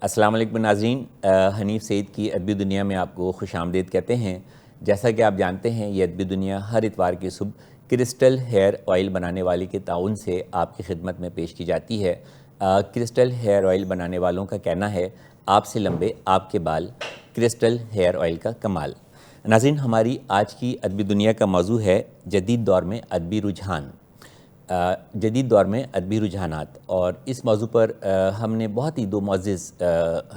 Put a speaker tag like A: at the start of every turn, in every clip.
A: السلام علیکم ناظرین، حنیف سعید کی ادبی دنیا میں آپ کو خوش آمدید کہتے ہیں۔ جیسا کہ آپ جانتے ہیں یہ ادبی دنیا ہر اتوار کی صبح کرسٹل ہیئر آئل بنانے والے کے تعاون سے آپ کی خدمت میں پیش کی جاتی ہے۔ کرسٹل ہیئر آئل بنانے والوں کا کہنا ہے آپ سے لمبے آپ کے بال، کرسٹل ہیئر آئل کا کمال۔ ناظرین، ہماری آج کی ادبی دنیا کا موضوع ہے جدید دور میں ادبی رجحان، جدید دور میں ادبی رجحانات، اور اس موضوع پر ہم نے بہت ہی دو معزز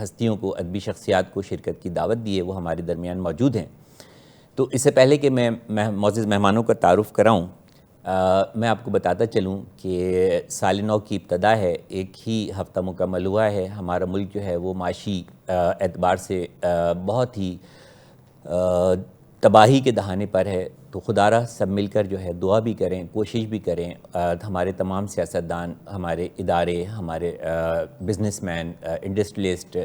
A: ہستیوں کو، ادبی شخصیات کو شرکت کی دعوت دی ہے، وہ ہمارے درمیان موجود ہیں۔ تو اس سے پہلے کہ میں معزز مہمانوں کا تعارف کراؤں، میں آپ کو بتاتا چلوں کہ سال نو کی ابتدا ہے، ایک ہی ہفتہ مکمل ہوا ہے۔ ہمارا ملک جو ہے وہ معاشی اعتبار سے بہت ہی تباہی کے دہانے پر ہے، تو خدا را سب مل کر جو ہے دعا بھی کریں، کوشش بھی کریں، ہمارے تمام سیاستدان، ہمارے ادارے، ہمارے بزنس مین، انڈسٹریلسٹ،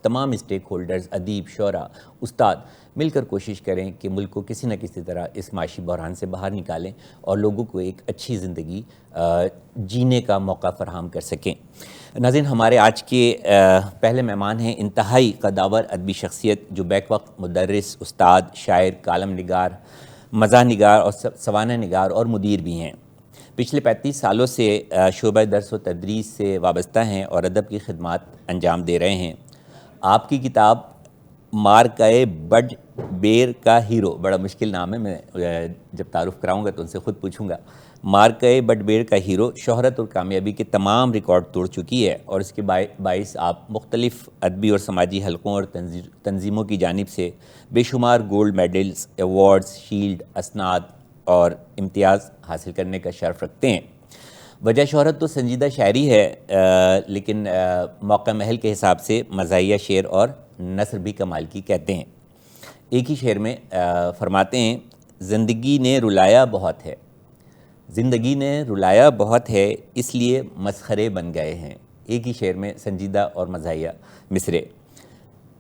A: تمام اسٹیک ہولڈرز، ادیب، شعراء، استاد مل کر کوشش کریں کہ ملک کو کسی نہ کسی طرح اس معاشی بحران سے باہر نکالیں اور لوگوں کو ایک اچھی زندگی جینے کا موقع فراہم کر سکیں۔ ناظرین، ہمارے آج کے پہلے مہمان ہیں انتہائی قداور ادبی شخصیت جو بیک وقت مدرس، استاد، شاعر، کالم نگار، مزاح نگار اور سوانح نگار اور مدیر بھی ہیں۔ پچھلے 35 سالوں سے شعبہ درس و تدریس سے وابستہ ہیں اور ادب کی خدمات انجام دے رہے ہیں۔ آپ کی کتاب مارکائے بڈ بیر کا ہیرو، بڑا مشکل نام ہے، میں جب تعارف کراؤں گا تو ان سے خود پوچھوں گا۔ مارکائے بڈ بیر کا ہیرو شہرت اور کامیابی کے تمام ریکارڈ توڑ چکی ہے، اور اس کے باعث آپ مختلف ادبی اور سماجی حلقوں اور تنظیموں کی جانب سے بے شمار گولڈ میڈلز، ایوارڈز، شیلڈ، اسناد اور امتیاز حاصل کرنے کا شرف رکھتے ہیں۔ وجہ شہرت تو سنجیدہ شاعری ہے، لیکن موقع محل کے حساب سے مزاحیہ شعر اور نثر بھی کمال کی کہتے ہیں۔ ایک ہی شعر میں فرماتے ہیں، زندگی نے رلایا بہت ہے، زندگی نے رلایا بہت ہے، اس لیے مسخرے بن گئے ہیں۔ ایک ہی شعر میں سنجیدہ اور مزاحیہ مصرے۔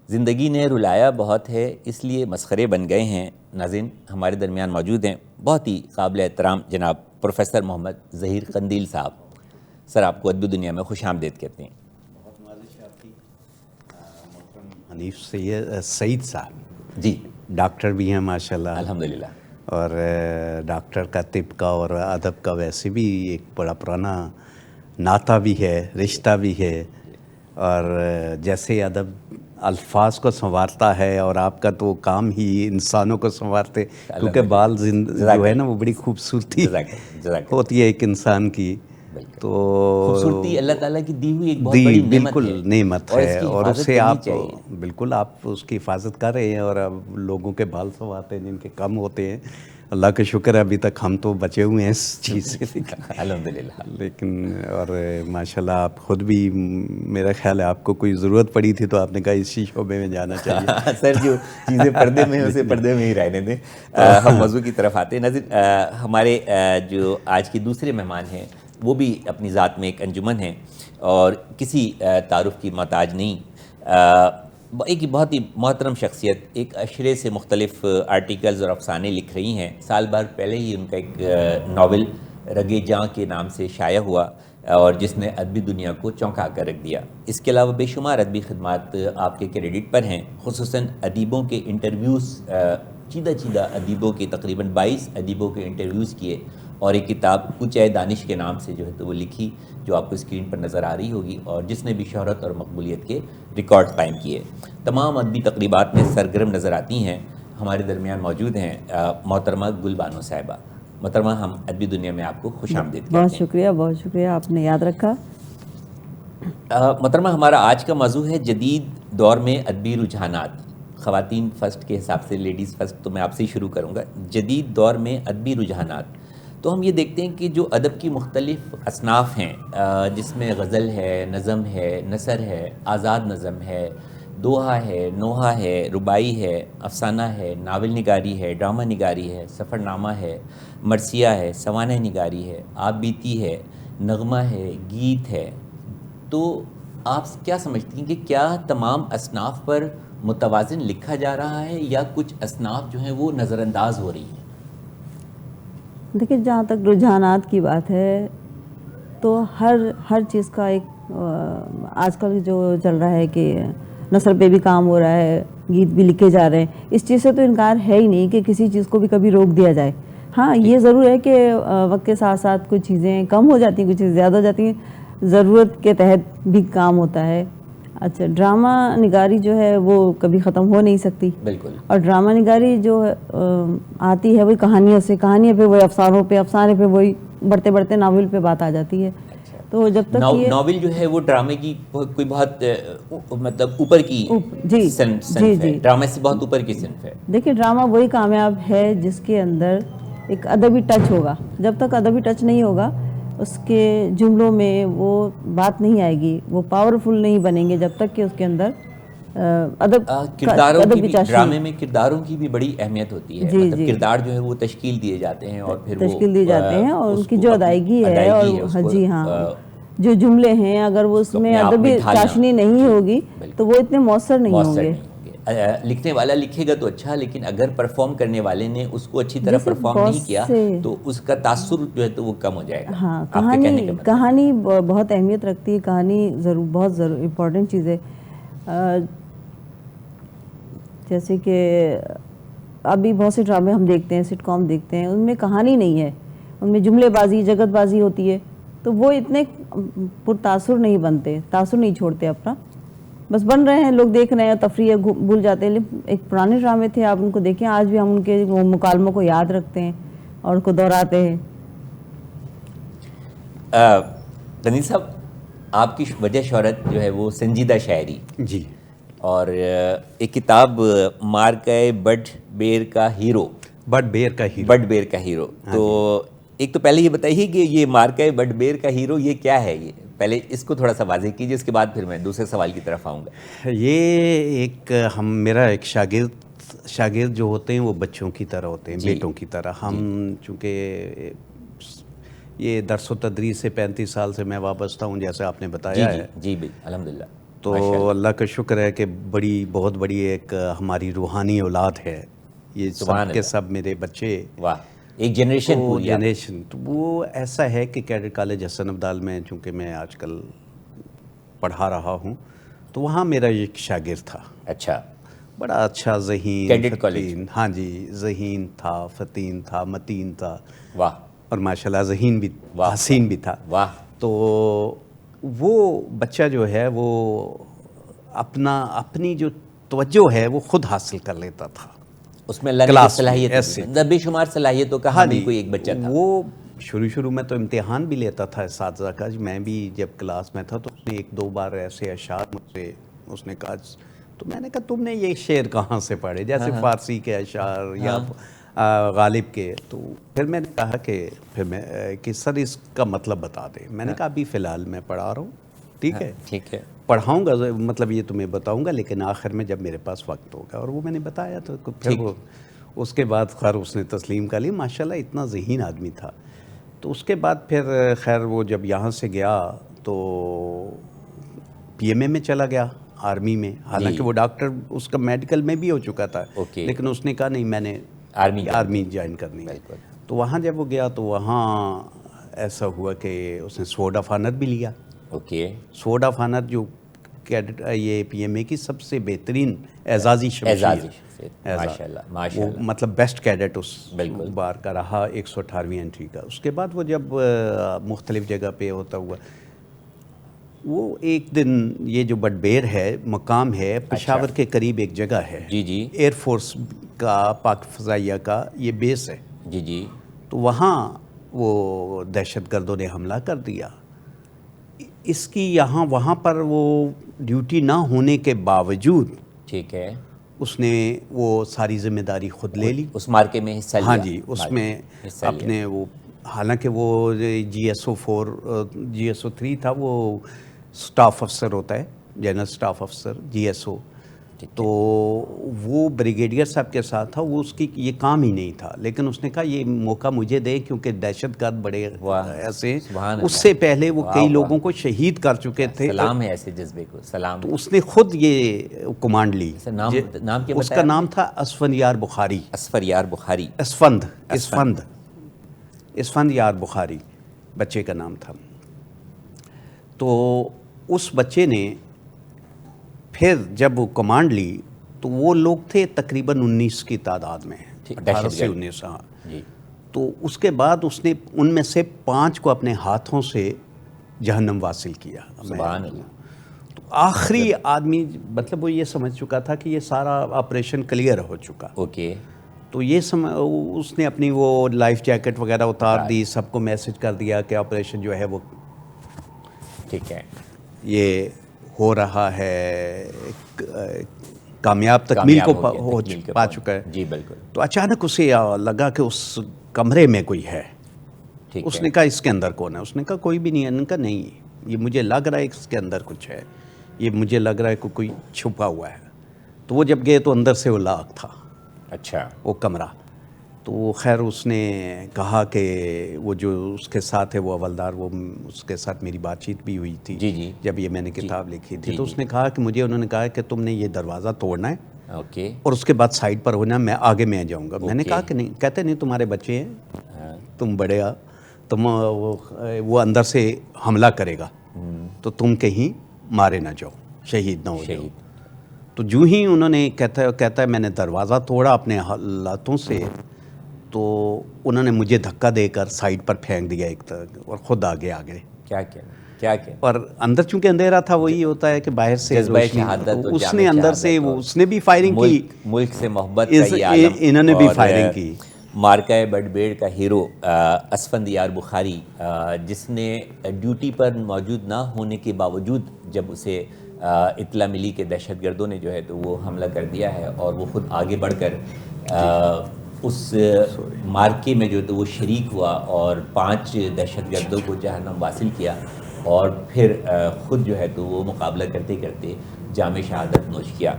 A: زندگی نے رلایا بہت ہے، اس لیے مسخرے بن گئے ہیں۔ ناظرین، ہمارے درمیان موجود ہیں بہت ہی قابل احترام جناب پروفیسر محمد ظہیر قندیل صاحب۔ سر، آپ کو ادبی دنیا میں خوش آمدید کہتے ہیں۔
B: بہت نوازش ہے آپ کی، محترم حنیف سعید صاحب
A: جی،
B: ڈاکٹر بھی ہیں ماشاءاللہ،
A: الحمدللہ۔
B: اور ڈاکٹر کا طب کا اور ادب کا ویسے بھی ایک بڑا پرانا ناطہ بھی ہے، رشتہ بھی ہے، اور جیسے ادب الفاظ کو سنوارتا ہے اور آپ کا تو کام ہی انسانوں کو سنوارتے، کیونکہ بال جو ہے نا وہ بڑی خوبصورتی ہوتی ہے ایک انسان کی، تو
A: خوبصورتی اللہ تعالیٰ کی دی ہوئی ایک بہت بڑی نعمت
B: بالکل
A: ہے،
B: نعمت
A: اور اس
B: ہے،
A: کی
B: اور
A: حفاظت
B: اسے
A: کرنی
B: آپ
A: چاہیے۔
B: بالکل آپ اس کی حفاظت کر رہے ہیں، اور اب لوگوں کے بال سنوارتے ہیں جن کے کم ہوتے ہیں، اللہ کا شکر ہے ابھی تک ہم تو بچے ہوئے ہیں اس چیز سے،
A: الحمدللہ۔
B: لیکن اور ماشاءاللہ آپ خود بھی، میرا خیال ہے آپ کو کوئی ضرورت پڑی تھی تو آپ نے کہا اسی شعبے میں جانا چاہیے۔
A: سر، جو چیزیں پردے میں ہیں اسے پردے میں ہی رہنے دیں، ہم موضوع کی طرف آتے ہیں۔ ناظرین، ہمارے جو آج کے دوسرے مہمان ہیں وہ بھی اپنی ذات میں ایک انجمن ہیں اور کسی تعارف کی محتاج نہیں۔ ایک بہت ہی محترم شخصیت، ایک اشرے سے مختلف آرٹیکلز اور افسانے لکھ رہی ہیں۔ سال بھر پہلے ہی ان کا ایک ناول رگے جاں کے نام سے شائع ہوا، اور جس نے ادبی دنیا کو چونکا کر رکھ دیا۔ اس کے علاوہ بے شمار ادبی خدمات آپ کے کریڈٹ پر ہیں، خصوصاً ادیبوں کے انٹرویوز، چیدہ ادیبوں کے تقریباً 22 ادیبوں کے انٹرویوز کیے، اور ایک کتاب کوچہ دانش کے نام سے جو ہے تو وہ لکھی، جو آپ کو اسکرین پر نظر آ رہی ہوگی، اور جس نے بھی شہرت اور مقبولیت کے ریکارڈ قائم کیے۔ تمام ادبی تقریبات میں سرگرم نظر آتی ہیں۔ ہمارے درمیان موجود ہیں محترمہ گل بانو صاحبہ۔ محترمہ، ہم ادبی دنیا میں آپ کو خوش آمدید کہتے ہیں۔
C: بہت شکریہ، آپ نے یاد رکھا۔
A: محترمہ، ہمارا آج کا موضوع ہے جدید دور میں ادبی رجحانات۔ خواتین فرسٹ کے حساب سے، لیڈیز فرسٹ، تو میں آپ سے ہی شروع کروں گا۔ جدید دور میں ادبی رجحانات، تو ہم یہ دیکھتے ہیں کہ جو ادب کی مختلف اصناف ہیں، جس میں غزل ہے، نظم ہے، نثر ہے، آزاد نظم ہے، دوہا ہے، نوحہ ہے، رباعی ہے، افسانہ ہے، ناول نگاری ہے، ڈرامہ نگاری ہے، سفر نامہ ہے، مرثیہ ہے، سوانح نگاری ہے، آپ بیتی ہے، نغمہ ہے، گیت ہے۔ تو آپ کیا سمجھتی ہیں کہ کیا تمام اصناف پر متوازن لکھا جا رہا ہے، یا کچھ اصناف جو ہیں وہ نظر انداز ہو رہی ہیں؟
C: دیکھیں، جہاں تک رجحانات کی بات ہے تو ہر چیز کا ایک آج کل جو چل رہا ہے کہ نثر پہ بھی کام ہو رہا ہے, گیت بھی لکھے جا رہے ہیں, اس چیز سے تو انکار ہے ہی نہیں کہ کسی چیز کو بھی کبھی روک دیا جائے. ہاں یہ ضرور ہے کہ وقت کے ساتھ ساتھ کچھ چیزیں کم ہو جاتی ہیں, کچھ چیزیں زیادہ ہو جاتی ہیں, ضرورت کے تحت بھی کام ہوتا ہے. اچھا, ڈرامہ نگاری جو ہے وہ کبھی ختم ہو نہیں سکتی.
A: بالکل.
C: اور ڈرامہ نگاری جو آتی ہے وہی کہانیوں سے, کہانیوں پہ وہی افسانوں پہ, افسانے پہ وہی بڑھتے بڑھتے ناول پہ بات آ جاتی ہے. تو جب تک یہ
A: ناول جو ہے وہ ڈرامے کی کوئی بہت مطلب اوپر کی صنف ہے, ڈرامے سے بہت اوپر کی صنف ہے.
C: دیکھیے ڈرامہ وہی کامیاب ہے جس کے اندر ایک ادبی ٹچ ہوگا. جب تک ادبی ٹچ نہیں ہوگا اس کے جملوں میں وہ بات نہیں آئے گی, وہ پاورفل نہیں بنیں گے جب تک کہ اس کے اندر ادب
A: کرداروں کی بھی, ڈرامے میں کرداروں کی بھی بڑی اہمیت ہوتی ہے. مطلب کردار جو ہے وہ تشکیل دیے جاتے ہیں اور پھر
C: تشکیل دی جاتے ہیں, اور ان کی جو ادائیگی ہے اور جی ہاں جو جملے ہیں اگر وہ اس میں ادبی چاشنی نہیں ہوگی تو وہ اتنے مؤثر نہیں ہوں گے.
A: لکھنے والا لکھے گا تو اچھا, لیکن اگر پرفارم کرنے والے نے اس کو اچھی طرح پرفارم نہیں کیا تو اس کا تاثر جو ہے تو وہ کم ہو جائے گا.
C: ہاں, کہانی بہت اہمیت رکھتی ہے. کہانی بہت امپورٹنٹ چیز ہے. جیسے کہ ابھی بہت سے ڈرامے ہم دیکھتے ہیں, سٹ کام دیکھتے ہیں, ان میں کہانی نہیں ہے, ان میں جملے بازی, جگت بازی ہوتی ہے, تو وہ اتنے پرتاثر نہیں بنتے, تاثر نہیں چھوڑتے اپنا. بس بن رہے ہیں, لوگ دیکھ رہے ہیں, تفریح بھول جاتے ہیں. ایک پرانے ڈرامے تھے, آپ ان کو دیکھیں, آج بھی ہم ان کے مکالموں کو یاد رکھتے ہیں اور ان کو دہراتے ہیں.
A: تنویر صاحب, آپ کی وجہ شہرت جو ہے وہ سنجیدہ شاعری,
B: جی,
A: اور ایک کتاب مارکہ بڈ بیر کا ہیرو,
B: بڈ بیر کا ہیرو,
A: بڈ بیر کا ہیرو. تو ایک تو پہلے یہ بتائیے کہ یہ مارکہ بڈ بیر کا ہیرو یہ کیا ہے؟ یہ پہلے اس کو تھوڑا سا واضح کیجیے, اس کے بعد پھر میں دوسرے سوال کی طرف آؤں گا.
B: یہ ایک میرا ایک شاگرد جو ہوتے ہیں وہ بچوں کی طرح ہوتے ہیں, بیٹوں کی طرح. ہم چونکہ یہ درس و تدریس سے 35 سال سے میں وابستہ ہوں, جیسے آپ نے بتایا ہے.
A: جی الحمدللہ.
B: تو اللہ کا شکر ہے کہ بہت بڑی ایک ہماری روحانی اولاد ہے. یہ سب کے سب میرے بچے,
A: واہ, ایک جنریشن پوری
B: جنریشن. تو وہ ایسا ہے کہ کیڈٹ کالج حسن عبدال میں, چونکہ میں آج کل پڑھا رہا ہوں, تو وہاں میرا ایک شاگرد تھا.
A: اچھا,
B: بڑا اچھا ذہین,
A: کیڈٹ کالج.
B: ہاں جی, ذہین تھا, فتین تھا, متین تھا,
A: واہ,
B: اور ماشاءاللہ ذہین بھی, حسین بھی تھا.
A: واہ.
B: تو وہ بچہ جو ہے وہ اپنی جو توجہ ہے وہ خود حاصل کر لیتا تھا.
A: اس میں اللہ نے صلاحیت, بے شمار صلاحیتوں کا حامل کوئی ایک بچہ تھا.
B: وہ شروع میں تو امتحان بھی لیتا تھا اساتذہ کا. میں بھی جب کلاس میں تھا تو اس نے 1-2 بار ایسے اشعار مجھ سے اس نے کہا, تو میں نے کہا تم نے یہ شعر کہاں سے پڑھے, جیسے فارسی کے اشعار یا غالب کے. تو پھر میں نے کہا کہ سر اس کا مطلب بتا دیں. میں نے کہا ابھی فی الحال میں پڑھا رہا ہوں, ٹھیک ہے, پڑھاؤں گا, مطلب یہ تمہیں بتاؤں گا, لیکن آخر میں جب میرے پاس وقت ہوگا. اور وہ میں نے بتایا تو پھر وہ اس کے بعد خیر اس نے تسلیم کر لی. ماشاءاللہ اتنا ذہین آدمی تھا. تو اس کے بعد پھر خیر وہ جب یہاں سے گیا تو پی ایم اے میں چلا گیا, آرمی میں. حالانکہ وہ ڈاکٹر اس کا میڈیکل میں بھی ہو چکا تھا, لیکن اس نے کہا نہیں میں نے آرمی جوائن کرنی ہے. تو وہاں جب وہ گیا تو وہاں ایسا ہوا کہ اس نے سوارڈ آف آنر بھی لیا. سوارڈ آف آنر جو کیڈٹ یہ پی ایم اے کی سب سے بہترین اعزازی شمشیر, وہ مطلب بیسٹ کیڈٹ اس بار کا رہا, 118ویں انٹری کا. اس کے بعد وہ جب مختلف جگہ پہ ہوتا ہوا, وہ ایک دن یہ جو بڈ بیر ہے مقام ہے, پشاور کے قریب ایک جگہ ہے, ایئر فورس کا, پاک فضائیہ کا یہ بیس ہے. تو وہاں وہ دہشت گردوں نے حملہ کر دیا. اس کی وہاں پر وہ ڈیوٹی نہ ہونے کے باوجود, ٹھیک ہے, اس نے وہ ساری ذمہ داری خود لے لی.
A: اس مارکے میں حصہ لیا.
B: ہاں جی, اس میں اپنے وہ, حالانکہ وہ GSO 3 تھا, وہ سٹاف افسر ہوتا ہے, جنرل سٹاف افسر, GSO. تو وہ بریگیڈیئر صاحب کے ساتھ تھا. وہ اس کی یہ کام ہی نہیں تھا, لیکن اس نے کہا یہ موقع مجھے دے, کیونکہ دہشت گرد بڑے ایسے, اس سے پہلے وہ کئی لوگوں کو شہید کر چکے تھے.
A: سلام ہے ایسے جذبے کو, سلام.
B: تو اس نے خود یہ کمانڈ لی. اس کا نام تھا اسفندیار بخاری. اسفند یار بخاری بچے کا نام تھا. تو اس بچے نے پھر جب وہ کمانڈ لی تو وہ لوگ تھے تقریباً 19 کی تعداد میں, 18 سے 19. ہاں
A: جی.
B: تو اس کے بعد اس نے ان میں سے 5 کو اپنے ہاتھوں سے جہنم واصل کیا.
A: سبحان اللہ.
B: تو آخری آدمی مطلب وہ یہ سمجھ چکا تھا کہ یہ سارا آپریشن کلیئر ہو چکا.
A: اوکے.
B: تو یہ اس نے اپنی وہ لائف جیکٹ وغیرہ اتار دی, سب کو میسج کر دیا کہ آپریشن جو ہے وہ
A: ٹھیک ہے,
B: یہ ہو رہا ہے, کامیاب تکمیل کو پا چکا ہے.
A: جی بالکل.
B: تو اچانک اسے لگا کہ اس کمرے میں کوئی ہے. اس نے کہا اس کے اندر کون ہے؟ اس نے کہا کوئی بھی نہیں ہے. ان کا نہیں, یہ مجھے لگ رہا ہے اس کے اندر کچھ ہے, یہ مجھے لگ رہا ہے کہ کوئی چھپا ہوا ہے. تو وہ جب گئے تو اندر سے وہ لاک تھا.
A: اچھا.
B: وہ کمرہ. تو خیر اس نے کہا کہ وہ جو اس کے ساتھ ہے وہ حوالدار, وہ اس کے ساتھ میری بات چیت بھی ہوئی تھی
A: جی
B: جب یہ میں نے کتاب لکھی تھی. تو اس نے کہا کہ مجھے انہوں نے کہا کہ تم نے یہ دروازہ توڑنا ہے
A: اوکے, اور
B: اس کے بعد سائڈ پر ہونا, میں آگے میں جاؤں گا. میں نے کہا کہ نہیں. کہتے نہیں تمہارے بچے ہیں, تم بڑے تم وہ اندر سے حملہ کرے گا تو تم کہیں مارے نہ جاؤ, شہید نہ ہو جاؤ. تو جو ہی انہوں نے کہتا ہے میں نے دروازہ توڑا اپنے ہاتھوں سے, تو انہوں نے مجھے دھکا دے کر سائڈ پر پھینک دیا ایک طرح, اور خود آگے.
A: کیا
B: اور اندر چونکہ اندھیرا تھا, وہی ہوتا ہے کہ باہر سے اس نے اندر سے اس نے بھی فائرنگ کی,
A: ملک سے محبت کا یہ عالم,
B: انہوں نے بھی فائرنگ کی.
A: مارکہ بڈبیڑ کا ہیرو اسفندیار بخاری, جس نے ڈیوٹی پر موجود نہ ہونے کے باوجود جب اسے اطلاع ملی کہ دہشت گردوں نے جو ہے تو وہ حملہ کر دیا ہے, اور وہ خود آگے بڑھ کر اس مارکے میں جو تو وہ شریک ہوا اور 5 دہشت گردوں کو جہنم واصل کیا, اور پھر خود جو ہے تو وہ مقابلہ کرتے کرتے جام شہادت نوش کیا.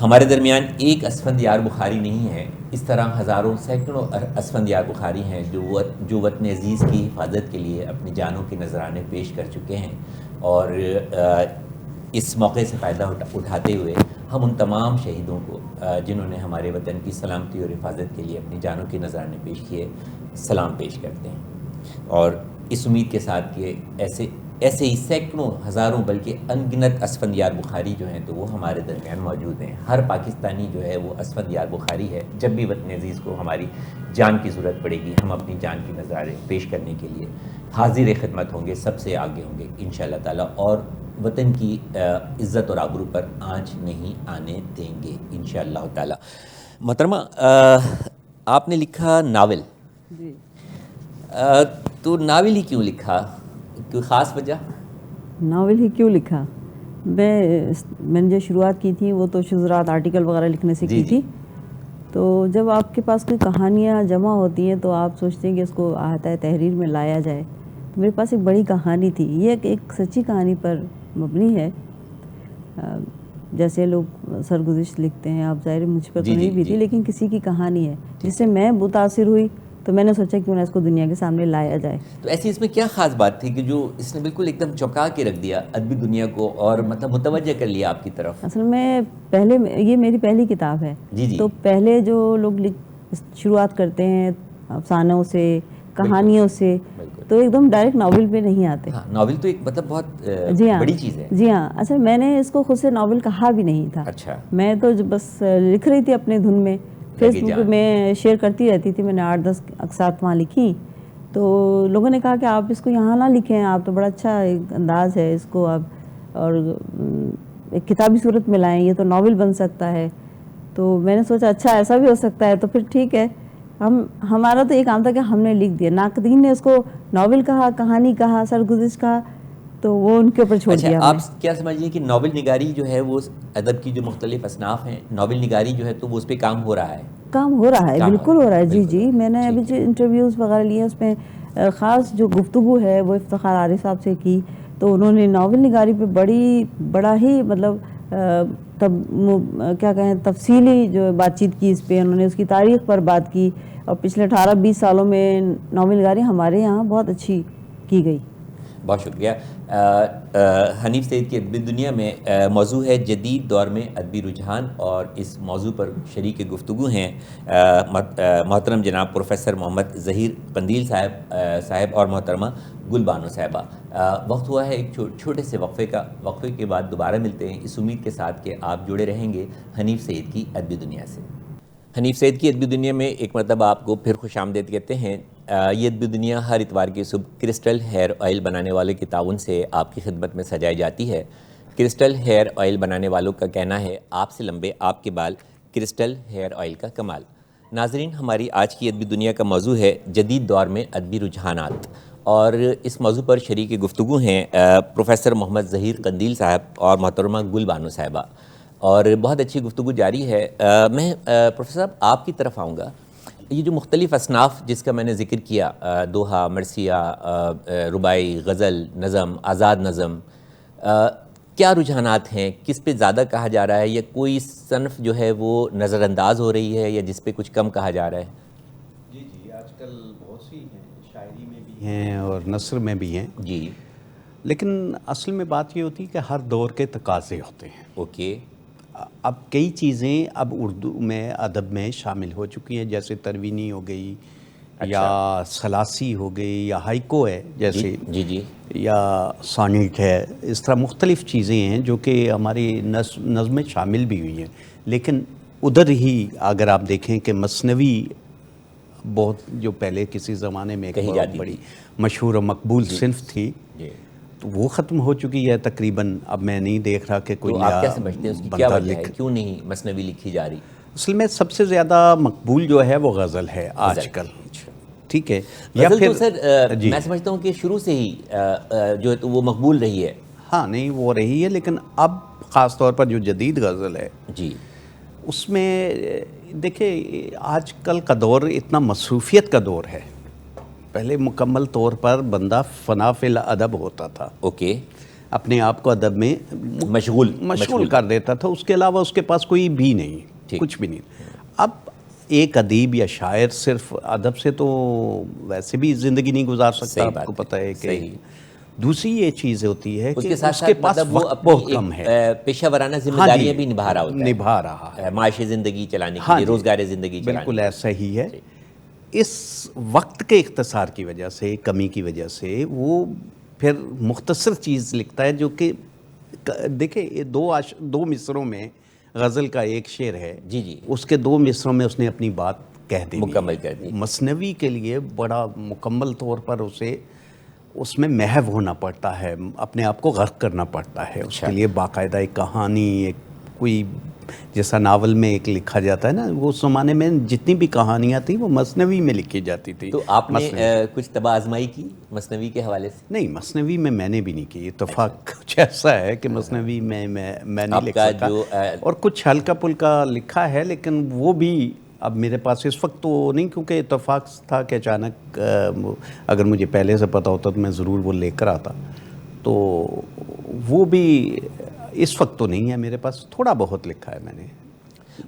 A: ہمارے درمیان ایک اسفندیار بخاری نہیں ہے, اس طرح ہزاروں سینکڑوں اسفندیار بخاری ہیں جو وطن عزیز کی حفاظت کے لیے اپنی جانوں کے نذرانے پیش کر چکے ہیں. اور اس موقع سے فائدہ اٹھاتے ہوئے ہم ان تمام شہیدوں کو جنہوں نے ہمارے وطن کی سلامتی اور حفاظت کے لیے اپنی جانوں کے نذرانے پیش کیے, سلام پیش کرتے ہیں, اور اس امید کے ساتھ کہ ایسے ہی سینکڑوں ہزاروں بلکہ ان گنت اسفندیار بخاری جو ہیں تو وہ ہمارے درمیان موجود ہیں. ہر پاکستانی جو ہے وہ اسفندیار بخاری ہے. جب بھی وطن عزیز کو ہماری جان کی ضرورت پڑے گی, ہم اپنی جان کی نذرانے پیش کرنے کے لیے حاضر خدمت ہوں گے, سب سے آگے ہوں گے انشاءاللہ تعالی, اور وطن کی عزت اور آبرو پر آنچ نہیں آنے دیں گے انشاءاللہ تعالی. محترمہ, آپ نے لکھا ناول,
C: جی,
A: تو ناول ہی کیوں لکھا, کوئی خاص وجہ؟
C: ناول ہی کیوں لکھا, میں نے جو شروعات کی تھی وہ تو شذرات آرٹیکل وغیرہ لکھنے سے کی تھی. تو جب آپ کے پاس کوئی کہانیاں جمع ہوتی ہیں تو آپ سوچتے ہیں کہ اس کو احاطۂ تحریر میں لایا جائے. تو میرے پاس ایک بڑی کہانی تھی, یہ ایک سچی کہانی پر مبنی ہے. جیسے لوگ سرگزشت لکھتے ہیں, آپ ظاہر مجھ پر تو نہیں بھی تھی, لیکن کسی کی کہانی ہے جس سے میں متاثر ہوئی, تو میں نے سوچا کیوں نہ اس کو دنیا کے سامنے لایا جائے.
A: تو ایسی اس میں کیا خاص بات تھی کہ جو اس نے بالکل ایک دم چونکا کے رکھ دیا ادبی دنیا کو, اور مطلب متوجہ کر لیا آپ کی طرف؟
C: اصل میں یہ میری پہلی کتاب ہے. تو پہلے جو لوگ شروعات کرتے ہیں افسانوں سے, کہانیوں سے, تو ایک دم ڈائریکٹ ناول پہ نہیں آتے.
A: ناول تو ایک مطلب بہت بڑی چیز ہے.
C: جی ہاں, اچھا میں نے اس کو خود سے ناول کہا بھی نہیں تھا.
A: اچھا.
C: میں تو بس لکھ رہی تھی اپنے دھن میں, فیس بک پہ میں شیئر کرتی رہتی تھی. میں نے 8-10 اقساط وہاں لکھی, تو لوگوں نے کہا کہ آپ اس کو یہاں نہ لکھیں, آپ تو بڑا اچھا ایک انداز ہے, اس کو آپ اور ایک کتابی صورت میں لائیں, یہ تو ناول بن سکتا ہے. تو میں نے سوچا اچھا ایسا بھی ہو سکتا ہے, تو پھر ٹھیک ہے. ہمارا تو یہ کام تھا کہ ہم نے لکھ دیا, ناقدین نے اس کو ناول کہا, کہانی کہا, سرگزشت کہا, تو وہ ان کے اوپر چھوڑ دیا.
A: آپ کیا سمجھیے کہ ناول نگاری جو ہے وہ ادب کی جو مختلف اصناف ہیں, ناول نگاری جو ہے تو وہ اس پہ کام ہو رہا ہے؟
C: کام ہو رہا ہے, بالکل ہو رہا ہے. جی, میں نے ابھی جو انٹرویوز وغیرہ لیے اس میں خاص جو گفتگو ہے وہ افتخار عارف صاحب سے کی, تو انہوں نے ناول نگاری پہ بڑا ہی مطلب کیا کہیں تفصیلی جو بات چیت کی اس پہ. انہوں نے اس کی تاریخ پر بات کی, اور پچھلے 18-20 سالوں میں ناول نگاری ہمارے یہاں بہت اچھی کی گئی.
A: بہت شکریہ. حنیف سعید کی ادبی دنیا میں موضوع ہے جدید دور میں ادبی رجحان, اور اس موضوع پر شریک گفتگو ہیں محترم جناب پروفیسر محمد ظہیر قندیل صاحب اور محترمہ گل بانو صاحبہ. وقت ہوا ہے ایک چھوٹے سے وقفے کے بعد دوبارہ ملتے ہیں, اس امید کے ساتھ کہ آپ جڑے رہیں گے حنیف سعید کی ادبی دنیا سے. حنیف سعید کی ادبی دنیا میں ایک مرتبہ آپ کو پھر خوش آمدید کہتے ہیں. یہ ادبی دنیا ہر اتوار کی صبح کرسٹل ہیئر آئل بنانے والے کے تعاون سے آپ کی خدمت میں سجائی جاتی ہے. کرسٹل ہیئر آئل بنانے والوں کا کہنا ہے آپ سے لمبے آپ کے بال, کرسٹل ہیئر آئل کا کمال. ناظرین, ہماری آج کی ادبی دنیا کا موضوع ہے جدید دور میں ادبی رجحانات, اور اس موضوع پر شریک گفتگو ہیں پروفیسر محمد ظہیر قندیل صاحب اور محترمہ گل بانو صاحبہ, اور بہت اچھی گفتگو جاری ہے. میں پروفیسر صاحب آپ کی طرف آؤں گا. یہ جو مختلف اصناف جس کا میں نے ذکر کیا, دوہا, مرثیہ, رباعی, غزل, نظم, آزاد نظم, کیا رجحانات ہیں؟ کس پہ زیادہ کہا جا رہا ہے, یا کوئی صنف جو ہے وہ نظر انداز ہو رہی ہے, یا جس پہ کچھ کم کہا جا رہا ہے؟
B: جی آج کل بہت سی ہیں, شاعری میں بھی ہیں اور نثر میں بھی ہیں.
A: جی,
B: لیکن اصل میں بات یہ ہوتی ہے کہ ہر دور کے تقاضے ہوتے ہیں.
A: اوکے.
B: اب کئی چیزیں اب اردو میں ادب میں شامل ہو چکی ہیں, جیسے تروینی ہو گئی, یا سلاسی ہو گئی, یا ہائیکو ہے جیسے,
A: جی,
B: یا سانیٹ ہے. اس طرح مختلف چیزیں ہیں جو کہ ہماری نظم میں شامل بھی ہوئی ہیں. لیکن ادھر ہی اگر آپ دیکھیں کہ مثنوی بہت جو پہلے کسی زمانے میں ایک بہت بڑی مشہور و مقبول صنف تھی, تو وہ ختم ہو چکی ہے تقریباً. اب میں نہیں دیکھ رہا کہ کوئی
A: تو آپ کیا سمجھتے ہیں اس کی کیا وجہ ہے, کیوں نہیں مثنوی لکھی جا رہی؟
B: اصل میں سب سے زیادہ مقبول جو ہے وہ غزل ہے آج کل. ٹھیک ہے, یا
A: غزل تو
B: پھر
A: سر میں سمجھتا ہوں کہ شروع سے ہی جو ہے تو وہ مقبول رہی ہے.
B: ہاں نہیں وہ رہی ہے, لیکن اب خاص طور پر جو جدید غزل ہے
A: جی,
B: اس میں دیکھیں آج کل کا دور اتنا مصروفیت کا دور ہے. پہلے مکمل طور پر بندہ فنا فی الادب ہوتا تھا,
A: اوکے,
B: اپنے آپ کو ادب میں مشغول کر دیتا تھا, اس کے علاوہ اس کے پاس کوئی بھی نہیں, کچھ بھی نہیں. اب ایک ادیب یا شاعر صرف ادب سے تو ویسے بھی زندگی نہیں گزار سکتا, آپ کو پتہ ہے کہ. دوسری یہ چیز ہوتی ہے کہ اس کے پاس وقت بہت کم ہے,
A: پیشہ ورانہ ذمہ داریاں بھی نبھا
B: رہا ہے,
A: معاشی زندگی چلانے کے لیے, روزگار زندگی چلانے.
B: بالکل ایسا ہی ہے. اس وقت کے اختصار کی وجہ سے, کمی کی وجہ سے وہ پھر مختصر چیز لکھتا ہے, جو کہ دیکھیں دو مصروں میں غزل کا ایک شعر ہے,
A: جی,
B: اس کے 2 مصروں میں اس نے اپنی بات کہہ دی,
A: مکمل کر دی.
B: مثنوی کے لیے بڑا مکمل طور پر اسے اس میں محو ہونا پڑتا ہے, اپنے آپ کو غرق کرنا پڑتا ہے. اس کے لیے باقاعدہ ایک کہانی, ایک کوئی جیسا ناول میں ایک لکھا جاتا ہے نا, وہ اس زمانے میں جتنی بھی کہانیاں تھیں وہ مثنوی میں لکھی جاتی تھی.
A: تو آپ نے کچھ طبع آزمائی کی مثنوی کے حوالے سے؟
B: نہیں, مثنوی میں نے بھی نہیں کی. اتفاق کچھ ایسا ہے کہ مثنوی میں نہیں لکھ سکا, اور کچھ ہلکا پلکا لکھا ہے, لیکن وہ بھی اب میرے پاس اس وقت تو نہیں, کیونکہ اتفاق تھا کہ اچانک اگر مجھے پہلے سے پتہ ہوتا تو میں ضرور وہ لے کر آتا. تو وہ بھی اس وقت تو نہیں ہے میرے پاس, تھوڑا بہت لکھا ہے میں نے.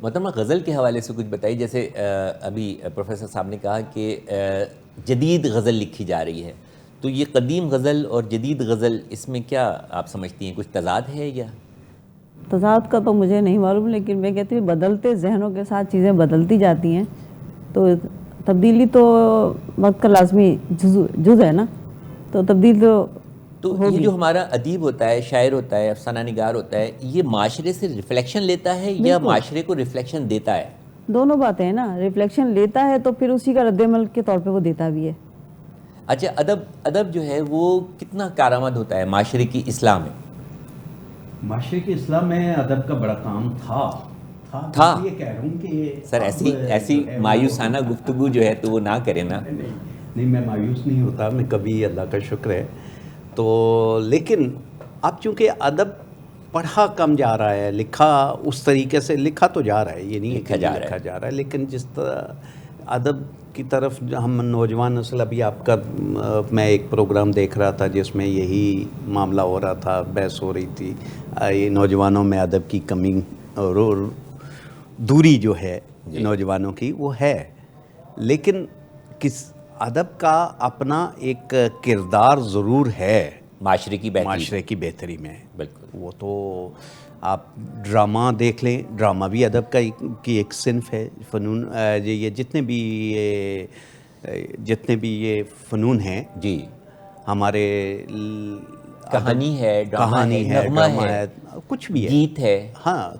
A: محترمہ غزل کے حوالے سے کچھ بتائیے. جیسے ابھی پروفیسر صاحب نے کہا کہ جدید غزل لکھی جا رہی ہے, تو یہ قدیم غزل اور جدید غزل, اس میں کیا آپ سمجھتی ہیں, کچھ تضاد ہے یا؟
C: تضاد کا تو مجھے نہیں معلوم, لیکن میں کہتی ہوں بدلتے ذہنوں کے ساتھ چیزیں بدلتی جاتی ہیں, تو تبدیلی تو وقت کا لازمی جز ہے نا, تو تبدیل تو
A: یہ جو ہمارا ادیب ہوتا ہے, شاعر ہوتا ہے, افسانہ نگار ہوتا ہے, یہ معاشرے سے ریفلیکشن لیتا ہے یا معاشرے کو ریفلیکشن دیتا ہے؟
C: دونوں باتیں ہیں نا, ریفلیکشن لیتا ہے تو پھر اسی کا رد عمل کے طور پہ وہ دیتا بھی ہے.
A: اچھا, ادب جو ہے وہ کتنا کارآمد ہوتا ہے معاشرے کی اصلاح میں؟
B: معاشرے کی اصلاح میں ادب کا بڑا کام تھا. یہ کہہ رہا ہوں کہ
A: سر ایسی مایوسانہ گفتگو جو ہے تو وہ نہ کرے نا.
B: نہیں, میں مایوس نہیں ہوتا, میں کبھی, اللہ کا شکر ہے. تو لیکن اب چونکہ ادب پڑھا کم جا رہا ہے, لکھا اس طریقے سے لکھا تو جا رہا ہے, یہ نہیں لکھا جا رہا ہے, لیکن جس طرح ادب کی طرف ہم نوجوان نسل, ابھی آپ کا میں ایک پروگرام دیکھ رہا تھا جس میں یہی معاملہ ہو رہا تھا, بحث ہو رہی تھی, یہ نوجوانوں میں ادب کی کمی اور دوری جو ہے نوجوانوں کی وہ ہے. لیکن ادب کا اپنا ایک کردار ضرور ہے
A: معاشرے کی بہتری
B: معاشرے کی بہتری میں.
A: بالکل.
B: وہ تو آپ ڈرامہ دیکھ لیں, ڈرامہ بھی ادب کی ایک صنف ہے. فنون یہ جتنے بھی یہ فنون ہیں
A: جی,
B: ہمارے,
A: کہانی ہے,
B: کہانی ہے,
A: نغمہ ہے,
B: کچھ بھی ہے,
A: گیت ہے.
B: ہاں,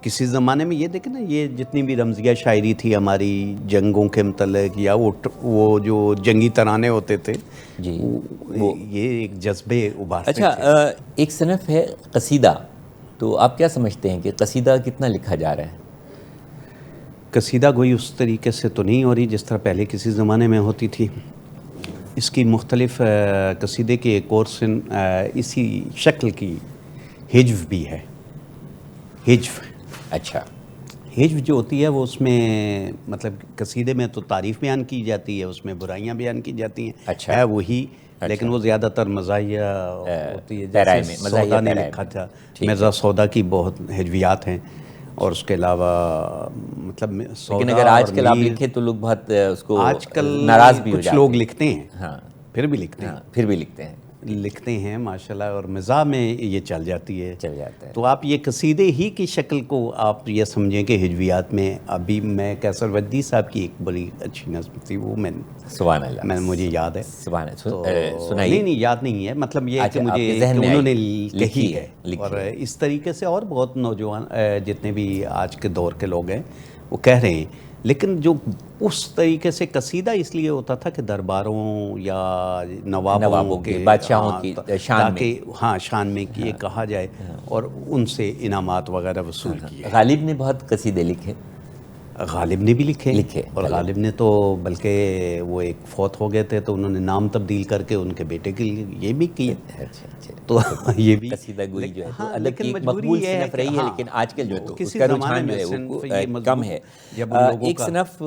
B: کسی زمانے میں یہ دیکھیں نا, یہ جتنی بھی رمزیہ شاعری تھی ہماری جنگوں کے متعلق, یا وہ جو جنگی ترانے ہوتے تھے,
A: جی,
B: یہ ایک جذبے ابھارتے تھے.
A: اچھا, ایک صنف ہے قصیدہ, تو آپ کیا سمجھتے ہیں کہ قصیدہ کتنا لکھا جا رہا ہے؟
B: قصیدہ گوئی اس طریقے سے تو نہیں ہو رہی جس طرح پہلے کسی زمانے میں ہوتی تھی. اس کی مختلف قصیدے کے ایک اور اسی شکل کی ہجو بھی ہے. ہجو,
A: اچھا,
B: ہجو جو ہوتی ہے وہ اس میں مطلب قصیدے میں تو تعریف بیان کی جاتی ہے, اس میں برائیاں بیان کی جاتی ہیں.
A: اچھا,
B: ہے وہی, لیکن وہ زیادہ تر مزاحیہ ہوتی ہے. جیسے سودا نے لکھا تھا, مرزا سودا کی بہت ہجویات ہیں. اور اس کے علاوہ مطلب
A: لیکن اگر آج کل آپ لکھیں تو لوگ بہت اس کو
B: آج کل
A: ناراض بھی ہو جاتے ہیں.
B: کچھ لوگ لکھتے ہیں,
A: ہاں,
B: پھر بھی لکھتے ہیں,
A: پھر بھی لکھتے ہیں
B: ماشاءاللہ, اور مزاح میں یہ چل جاتی ہے.
A: چل جاتا ہے.
B: تو آپ یہ قصیدے ہی کی شکل کو آپ یہ سمجھیں کہ ہجویات میں ابھی میں کیسر ودی صاحب کی ایک بڑی اچھی نظم تھی, وہ میں
A: سبحان اللہ,
B: مجھے یاد ہے.
A: سبحان اللہ, سنائیے.
B: نہیں یاد نہیں ہے, مطلب یہ کہ مجھے انہوں نے کہی ہے. اور اس طریقے سے اور بہت نوجوان جتنے بھی آج کے دور کے لوگ ہیں وہ کہہ رہے ہیں. لیکن جو اس طریقے سے قصیدہ اس لیے ہوتا تھا کہ درباروں یا نوابوں کے,
A: بادشاہوں کی شان میں,
B: ہاں شان میں یہ کہا جائے, اور ان سے انعامات وغیرہ وصول کیے.
A: غالب نے بہت قصیدے لکھے.
B: غالب نے بھی لکھے, اور غالب نے تو بلکہ وہ ایک فوت ہو گئے تھے تو انہوں نے نام تبدیل کر کے ان کے بیٹے کے لیے یہ بھی کیے. تو یہ بھی
A: قصیدہ گوئی جو ہے تو ادب کی ایک مقبول صنف رہی ہے, لیکن آج کل جو ہے تو اس کا رجحان جو ہے وہ کم ہے. ایک صنف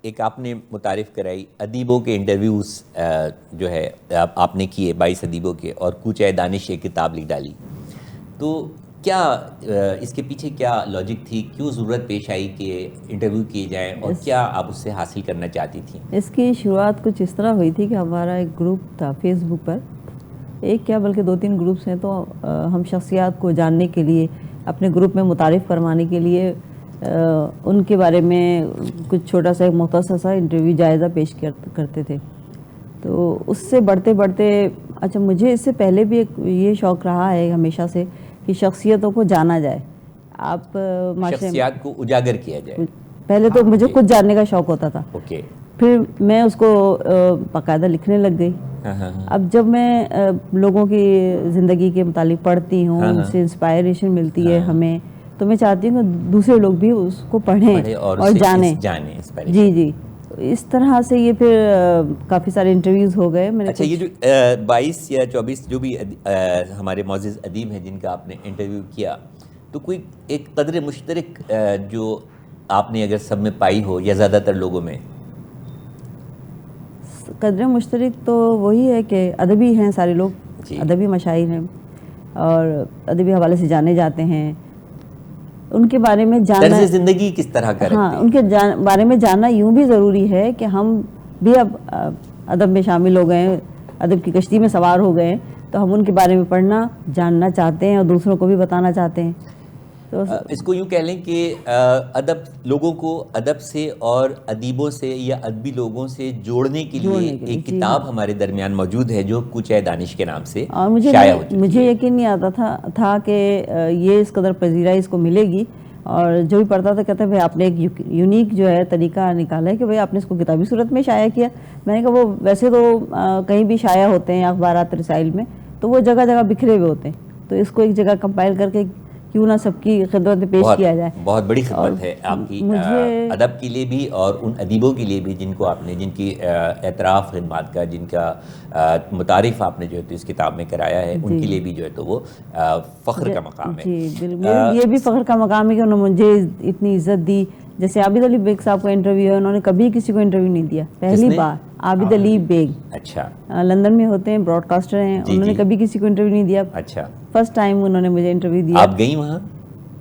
A: ایک آپ نے متعارف کرائی, ادیبوں کے انٹرویوز جو ہے آپ نے کیے 22 ادیبوں کے, اور کوچہ دانش ایک کتاب لکھ ڈالی. تو کیا اس کے پیچھے کیا لاجک تھی, کیوں ضرورت پیش آئی کہ انٹرویو کیے جائیں, اور کیا آپ اس سے حاصل کرنا چاہتی تھیں؟
C: اس کی شروعات کچھ اس طرح ہوئی تھی کہ ہمارا ایک گروپ تھا فیس بک پر, ایک کیا بلکہ 2-3 گروپس ہیں, تو ہم شخصیات کو جاننے کے لیے, اپنے گروپ میں متعارف کروانے کے لیے ان کے بارے میں کچھ چھوٹا سا ایک مختصر سا انٹرویو جائزہ پیش کرتے تھے. تو اس سے بڑھتے اچھا, مجھے اس سے پہلے بھی ایک یہ شوق رہا ہے ہمیشہ سے کہ شخصیتوں کو جانا جائے, آپ
A: شخصیات کو اجاگر کیا جائے.
C: پہلے تو مجھے خود جاننے کا شوق ہوتا تھا,
A: اوکے,
C: پھر میں اس کو باقاعدہ لکھنے لگ گئی. اب جب میں لوگوں کی زندگی کے متعلق پڑھتی ہوں, ان سے انسپائریشن ملتی ہے ہمیں, تو میں چاہتی ہوں کہ دوسرے لوگ بھی اس کو پڑھیں اور جانیں. جی, اس طرح سے یہ پھر کافی سارے انٹرویوز ہو گئے.
A: اچھا, یہ جو 22 یا 24 جو بھی ہمارے معزز ادیب ہیں جن کا آپ نے انٹرویو کیا, تو کوئی ایک قدر مشترک جو آپ نے اگر سب میں پائی ہو, یا زیادہ تر لوگوں میں؟
C: قدر مشترک تو وہی ہے کہ ادبی ہیں سارے لوگ, ادبی مشاہیر ہیں اور ادبی حوالے سے جانے جاتے ہیں. ان کے بارے میں جاننا,
A: طرز زندگی کس طرح کا رکھتے ہیں,
C: ہاں, ان کے بارے میں جاننا یوں بھی ضروری ہے کہ ہم بھی اب ادب میں شامل ہو گئے ہیں, ادب کی کشتی میں سوار ہو گئے ہیں, تو ہم ان کے بارے میں پڑھنا جاننا چاہتے ہیں اور دوسروں کو بھی بتانا چاہتے ہیں. تو
A: اس کو یوں کہہ لیں کہ ادب لوگوں کو ادب سے اور ادیبوں سے یا ادبی لوگوں سے جوڑنے کے لیے ایک کتاب ہمارے درمیان موجود ہے جو کوچہ دانش کے نام سے شائع ہو چکی ہے.
C: مجھے یقین نہیں آتا تھا کہ یہ اس قدر پذیرائی اس کو ملے گی, اور جو بھی پڑھتا تھا کہتا ہے بھائی آپ نے ایک یونیک جو ہے طریقہ نکالا ہے کہ بھائی آپ نے اس کو کتابی صورت میں شائع کیا. میں نے کہا وہ ویسے تو کہیں بھی شائع ہوتے ہیں اخبارات رسائل میں, تو وہ جگہ جگہ بکھرے ہوئے ہوتے ہیں, تو اس کو ایک جگہ کمپائل کر کے کیوں نہ سب کی خدمت میں پیش کیا جائے.
A: بہت بڑی خدمت ہے آپ کی ادب کے لیے بھی اور ان ادیبوں کے لیے بھی جن کو آپ نے, جن کی اعتراف خدمات کا, جن کا متعارف آپ نے جو ہے تو اس کتاب میں کرایا ہے, ان کے لیے بھی جو ہے تو وہ فخر کا مقام ہے.
C: جی بالکل, یہ بھی فخر کا مقام ہے کہ انہوں نے مجھے اتنی عزت دی. جیسے عابد علی بیگ صاحب کا انٹرویو ہے, انہوں نے کبھی کسی کو انٹرویو نہیں دیا, پہلی بار. عابد علی بیگ,
A: اچھا,
C: لندن میں ہوتے ہیں, براڈ کاسٹر ہیں, انہوں نے کبھی کسی کو انٹرویو نہیں دیا.
A: اچھا,
C: فرسٹ ٹائم انہوں نے مجھے انٹرویو دیا.
A: آپ گئی وہاں؟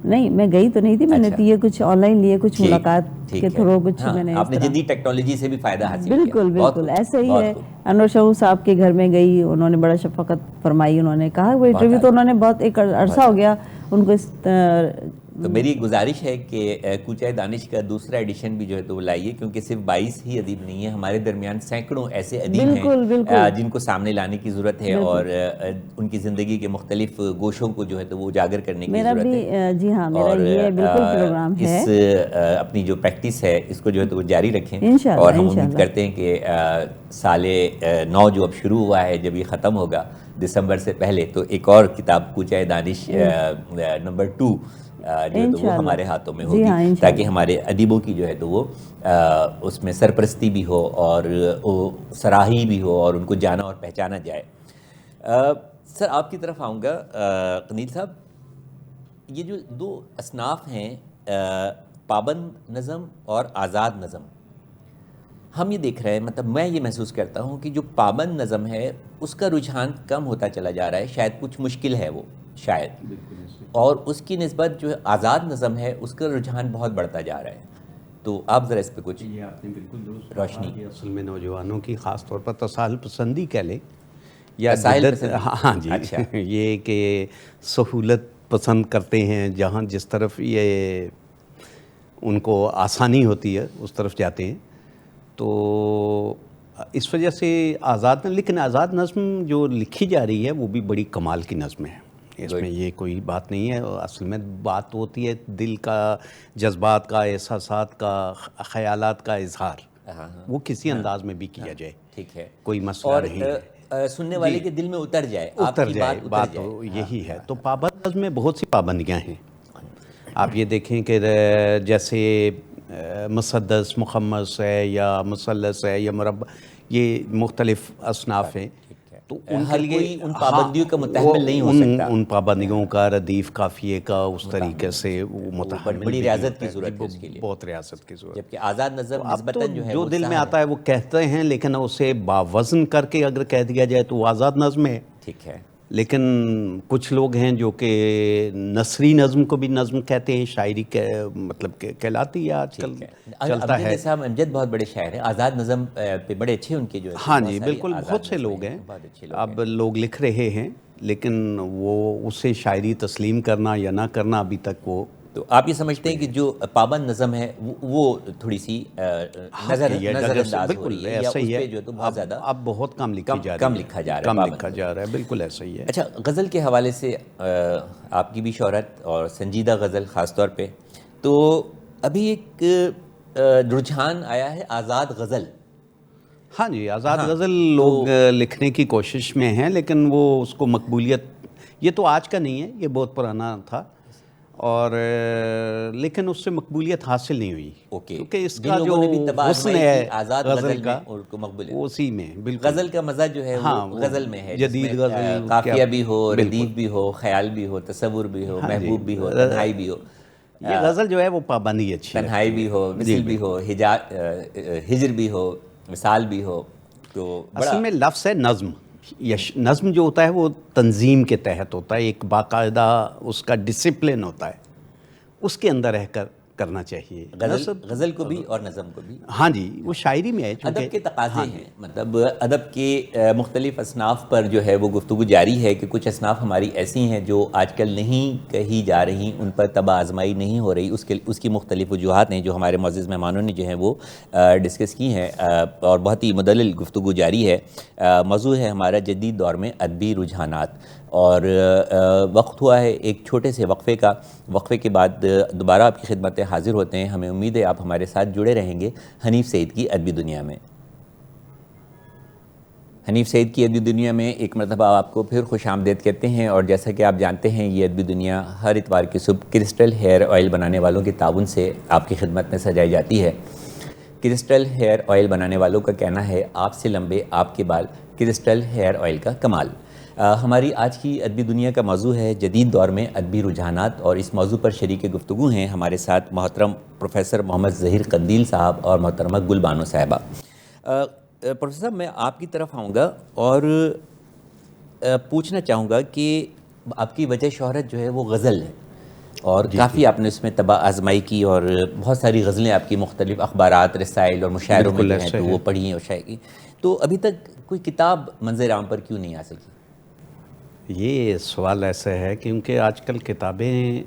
C: نہیں میں گئی تو نہیں تھی, میں نے تو یہ کچھ آن لائن لیے, کچھ ملاقات کے تھرو کچھ میں نے.
A: آپ نے جدید ٹیکنالوجی سے بھی فائدہ حاصل کیا.
C: بالکل بالکل ایسا ہی ہے. انور شاہ صاحب کے گھر میں گئی, انہوں نے بڑا شفقت فرمائی, انہوں نے کہا وہ انٹرویو تو انہوں نے بہت ایک عرصہ ہو گیا ان کو.
A: تو میری گزارش ہے کہ کوچہ دانش کا دوسرا ایڈیشن بھی جو ہے تو وہ لائیے, کیونکہ صرف 22 ہی ادیب نہیں ہیں, ہمارے درمیان سینکڑوں ایسے ادیب ہیں جن کو سامنے لانے کی ضرورت ہے, اور ان کی زندگی کے مختلف گوشوں کو جو ہے تو وہ اجاگر کرنے کی ضرورت ہے.
C: جی ہاں, میرا یہ بالکل پروگرام ہے.
A: اس اپنی جو پریکٹس ہے اس کو جو ہے تو وہ جاری رکھیں, اور ہم امید کرتے ہیں کہ سال 9 جو اب شروع ہوا ہے, جب یہ ختم ہوگا دسمبر سے پہلے, تو ایک اور کتاب کوچہ دانش نمبر 2 جو ہے تو وہ ہمارے ہاتھوں میں ہوگی, تاکہ ہمارے ادیبوں کی جو ہے تو وہ اس میں سرپرستی بھی ہو اور سراہی بھی ہو, اور ان کو جانا اور پہچانا جائے. سر آپ کی طرف آؤں گا. قنیل صاحب, یہ جو 2 اصناف ہیں, پابند نظم اور آزاد نظم, ہم یہ دیکھ رہے ہیں, مطلب میں یہ محسوس کرتا ہوں کہ جو پابند نظم ہے اس کا رجحان کم ہوتا چلا جا رہا ہے, شاید کچھ مشکل ہے وہ شاید, اور اس کی نسبت جو آزاد نظم ہے اس کا رجحان بہت بڑھتا جا رہا ہے. تو آپ ذرا اس پہ کچھ
B: یہ آپ نے بالکل درست
A: روشنی
B: کی. اصل میں نوجوانوں کی خاص طور پر تساہل پسندی کہہ لیں یا
A: تساہل پسندی,
B: ہاں جی, یہ کہ سہولت پسند کرتے ہیں, جہاں جس طرف یہ ان کو آسانی ہوتی ہے اس طرف جاتے ہیں. تو اس وجہ سے آزاد, لیکن آزاد نظم جو لکھی جا رہی ہے وہ بھی بڑی کمال کی نظم ہے, اس میں یہ کوئی بات نہیں ہے. اصل میں بات ہوتی ہے دل کا, جذبات کا, احساسات کا, خیالات کا اظہار, وہ کسی انداز میں بھی کیا جائے,
A: ٹھیک ہے,
B: کوئی مسئلہ نہیں ہے,
A: سننے والے کے دل میں اتر جائے,
B: بات یہی ہے. تو پابند نظم میں بہت سی پابندیاں ہیں. آپ یہ دیکھیں کہ جیسے مسدس, مخمس ہے, یا مثلث ہے, یا مربع, یہ مختلف اصناف ہیں. تو ان کے لیے
A: ان پابندیوں کا متحمل نہیں ہو سکتا,
B: ان پابندیوں کا, ردیف قافیے کا اس طریقے سے وہ متحمل,
A: بڑی ریاضت کی ضرورت ہے اس کے لیے,
B: بہت ریاضت کی ضرورت.
A: جبکہ آزاد نظم نسبتاً جو ہے
B: جو دل میں آتا ہے وہ کہتے ہیں, لیکن اسے باوزن کر کے اگر کہہ دیا جائے تو وہ آزاد نظم ہے.
A: ٹھیک ہے.
B: لیکن کچھ لوگ ہیں جو کہ نثری نظم کو بھی نظم کہتے ہیں, شاعری مطلب کہلاتی ہے آج کل چلتا ہے.
A: صاحب امجد بہت بڑے شاعر ہیں, آزاد نظم پہ بڑے اچھے ان کے جو ہے.
B: ہاں جی بالکل, بہت سے لوگ ہیں, اب لوگ لکھ رہے ہیں, لیکن وہ اسے شاعری تسلیم کرنا یا نہ کرنا ابھی تک وہ.
A: تو آپ یہ سمجھتے ہیں کہ جو پابند نظم ہے وہ تھوڑی سی نظر انداز ہو رہی ہے, یا اس پہ جو تو بہت زیادہ
B: اب بہت کم لکھی جا رہی ہے,
A: کم لکھا جا رہا ہے,
B: بالکل ایسا ہی ہے.
A: اچھا, غزل کے حوالے سے آپ کی بھی شہرت اور سنجیدہ غزل خاص طور پہ, تو ابھی ایک رجحان آیا ہے آزاد غزل.
B: ہاں جی, آزاد غزل لوگ لکھنے کی کوشش میں ہیں, لیکن وہ اس کو مقبولیت, یہ تو آج کا نہیں ہے, یہ بہت پرانا تھا, اور لیکن اس سے مقبولیت حاصل نہیں ہوئی. کیونکہ اس کا جو حسن ہے
A: آزاد غزل کا
B: اسی میں, بالکل
A: غزل کا مزہ جو ہے وہ غزل میں ہے, جدید غزل, قافیہ بھی ہو, ردیف بھی ہو, خیال بھی ہو, تصور بھی ہو, محبوب بھی ہو, تنہائی بھی ہو.
B: یہ غزل جو ہے وہ پابندی اچھی ہے,
A: تنہائی بھی ہو, وصل بھی ہو, ہجر بھی ہو, وصال بھی ہو. تو
B: اصل میں لفظ ہے نظم. نظم جو ہوتا ہے وہ تنظیم کے تحت ہوتا ہے, ایک باقاعدہ اس کا ڈسپلن ہوتا ہے, اس کے اندر رہ کر کرنا چاہیے.
A: غزل کو بھی اور نظم کو بھی.
B: ہاں جی, وہ شاعری میں ہے,
A: ادب کے تقاضے ہیں, مطلب ادب کے مختلف اصناف پر جو ہے وہ گفتگو جاری ہے, کہ کچھ اصناف ہماری ایسی ہیں جو آج کل نہیں کہی جا رہی, ان پر طبع آزمائی نہیں ہو رہی. اس کی مختلف وجوہات ہیں جو ہمارے معزز مہمانوں نے جو ہیں وہ ڈسکس کی ہیں, اور بہت ہی مدلل گفتگو جاری ہے. موضوع ہے ہمارا جدید دور میں ادبی رجحانات, اور وقت ہوا ہے ایک چھوٹے سے وقفے کا. وقفے کے بعد دوبارہ آپ کی خدمت حاضر ہوتے ہیں. ہمیں امید ہے آپ ہمارے ساتھ جڑے رہیں گے حنیف سعید کی ادبی دنیا میں. حنیف سعید کی ادبی دنیا میں ایک مرتبہ آپ کو پھر خوش آمدید کہتے ہیں, اور جیسا کہ آپ جانتے ہیں یہ ادبی دنیا ہر اتوار کی صبح کرسٹل ہیئر آئل بنانے والوں کے تعاون سے آپ کی خدمت میں سجائی جاتی ہے. کرسٹل ہیئر آئل بنانے والوں کا کہنا ہے آپ سے لمبے آپ کے بال, کرسٹل ہیئر آئل کا کمال. ہماری آج کی ادبی دنیا کا موضوع ہے جدید دور میں ادبی رجحانات, اور اس موضوع پر شریک گفتگو ہیں ہمارے ساتھ محترم پروفیسر محمد ظہیر قندیل صاحب اور محترمہ گل بانو صاحبہ. پروفیسر صاحب, میں آپ کی طرف آؤں گا اور پوچھنا چاہوں گا کہ آپ کی وجہ شہرت جو ہے وہ غزل ہے, اور کافی آپ نے اس میں طبع آزمائی کی، اور بہت ساری غزلیں آپ کی مختلف اخبارات، رسائل اور مشاعروں میں جو ہیں تو وہ پڑھی ہیں اور شائع کی. تو ابھی تک کوئی کتاب منظر عام پر کیوں نہیں آ سکی؟
B: یہ سوال ایسا ہے کیونکہ آج کل کتابیں،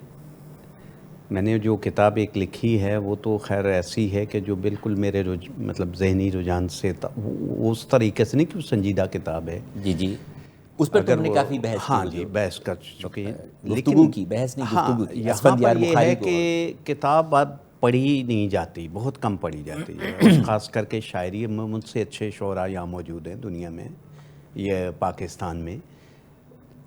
B: میں نے جو کتاب ایک لکھی ہے وہ تو خیر ایسی ہے کہ جو بالکل میرے مطلب ذہنی رجحان سے اس طریقے سے نہیں کہ وہ سنجیدہ کتاب ہے.
A: جی جی، اس پر تو ہم نے کافی بحث کی.
B: ہاں جی، بحث کر چکے ہیں،
A: گفتگو کی، بحث نہیں گفتگو کی.
B: یہاں پر یہ ہے کہ کتاب اب پڑھی نہیں جاتی، بہت کم پڑھی جاتی ہے، اور خاص کر کے شاعری میں مجھ سے اچھے شعراء یہاں موجود ہیں دنیا میں، یہ پاکستان میں.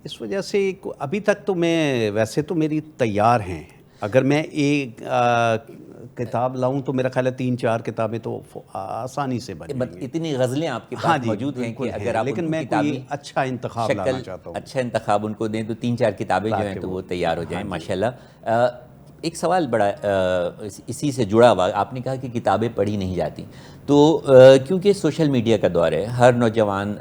B: اس وجہ سے ابھی تک تو میں، ویسے تو میری تیار ہیں، اگر میں ایک کتاب لاؤں تو میرا خیال ہے 3-4 کتابیں تو آسانی سے بن جائیں گی.
A: اتنی غزلیں آپ کے پاس موجود ہیں کہ اگر آپ
B: لیکن میں کوئی اچھا انتخاب لانا چاہتا ہوں،
A: اچھا انتخاب ان کو دیں تو 3-4 کتابیں جو ہیں تو وہ تیار ہو جائیں ماشاءاللہ. ایک سوال بڑا اسی سے جڑا ہوا، آپ نے کہا کہ کتابیں پڑھی نہیں جاتی، تو کیونکہ سوشل میڈیا کا دور ہے، ہر نوجوان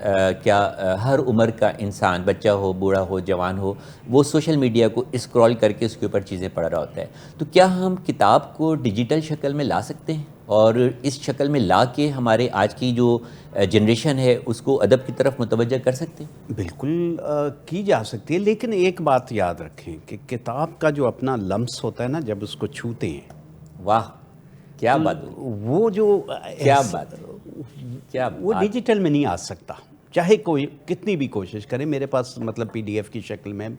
A: ہر عمر کا انسان، بچہ ہو، بوڑھا ہو، جوان ہو، وہ سوشل میڈیا کو اسکرول کر کے اس کے اوپر چیزیں پڑھ رہا ہوتا ہے. تو کیا ہم کتاب کو ڈیجیٹل شکل میں لا سکتے ہیں، اور اس شکل میں لا کے ہمارے آج کی جو جنریشن ہے اس کو ادب کی طرف متوجہ کر سکتے ہیں؟
B: بالکل کی جا سکتی ہے، لیکن ایک بات یاد رکھیں کہ کتاب کا جو اپنا لمس ہوتا ہے نا، جب اس کو چھوتے ہیں،
A: واہ کیا بات،
B: وہ جو
A: کیا بات،
B: وہ ڈیجیٹل میں نہیں آ سکتا، چاہے کوئی کتنی بھی کوشش کرے. میرے پاس مطلب PDF کی شکل میں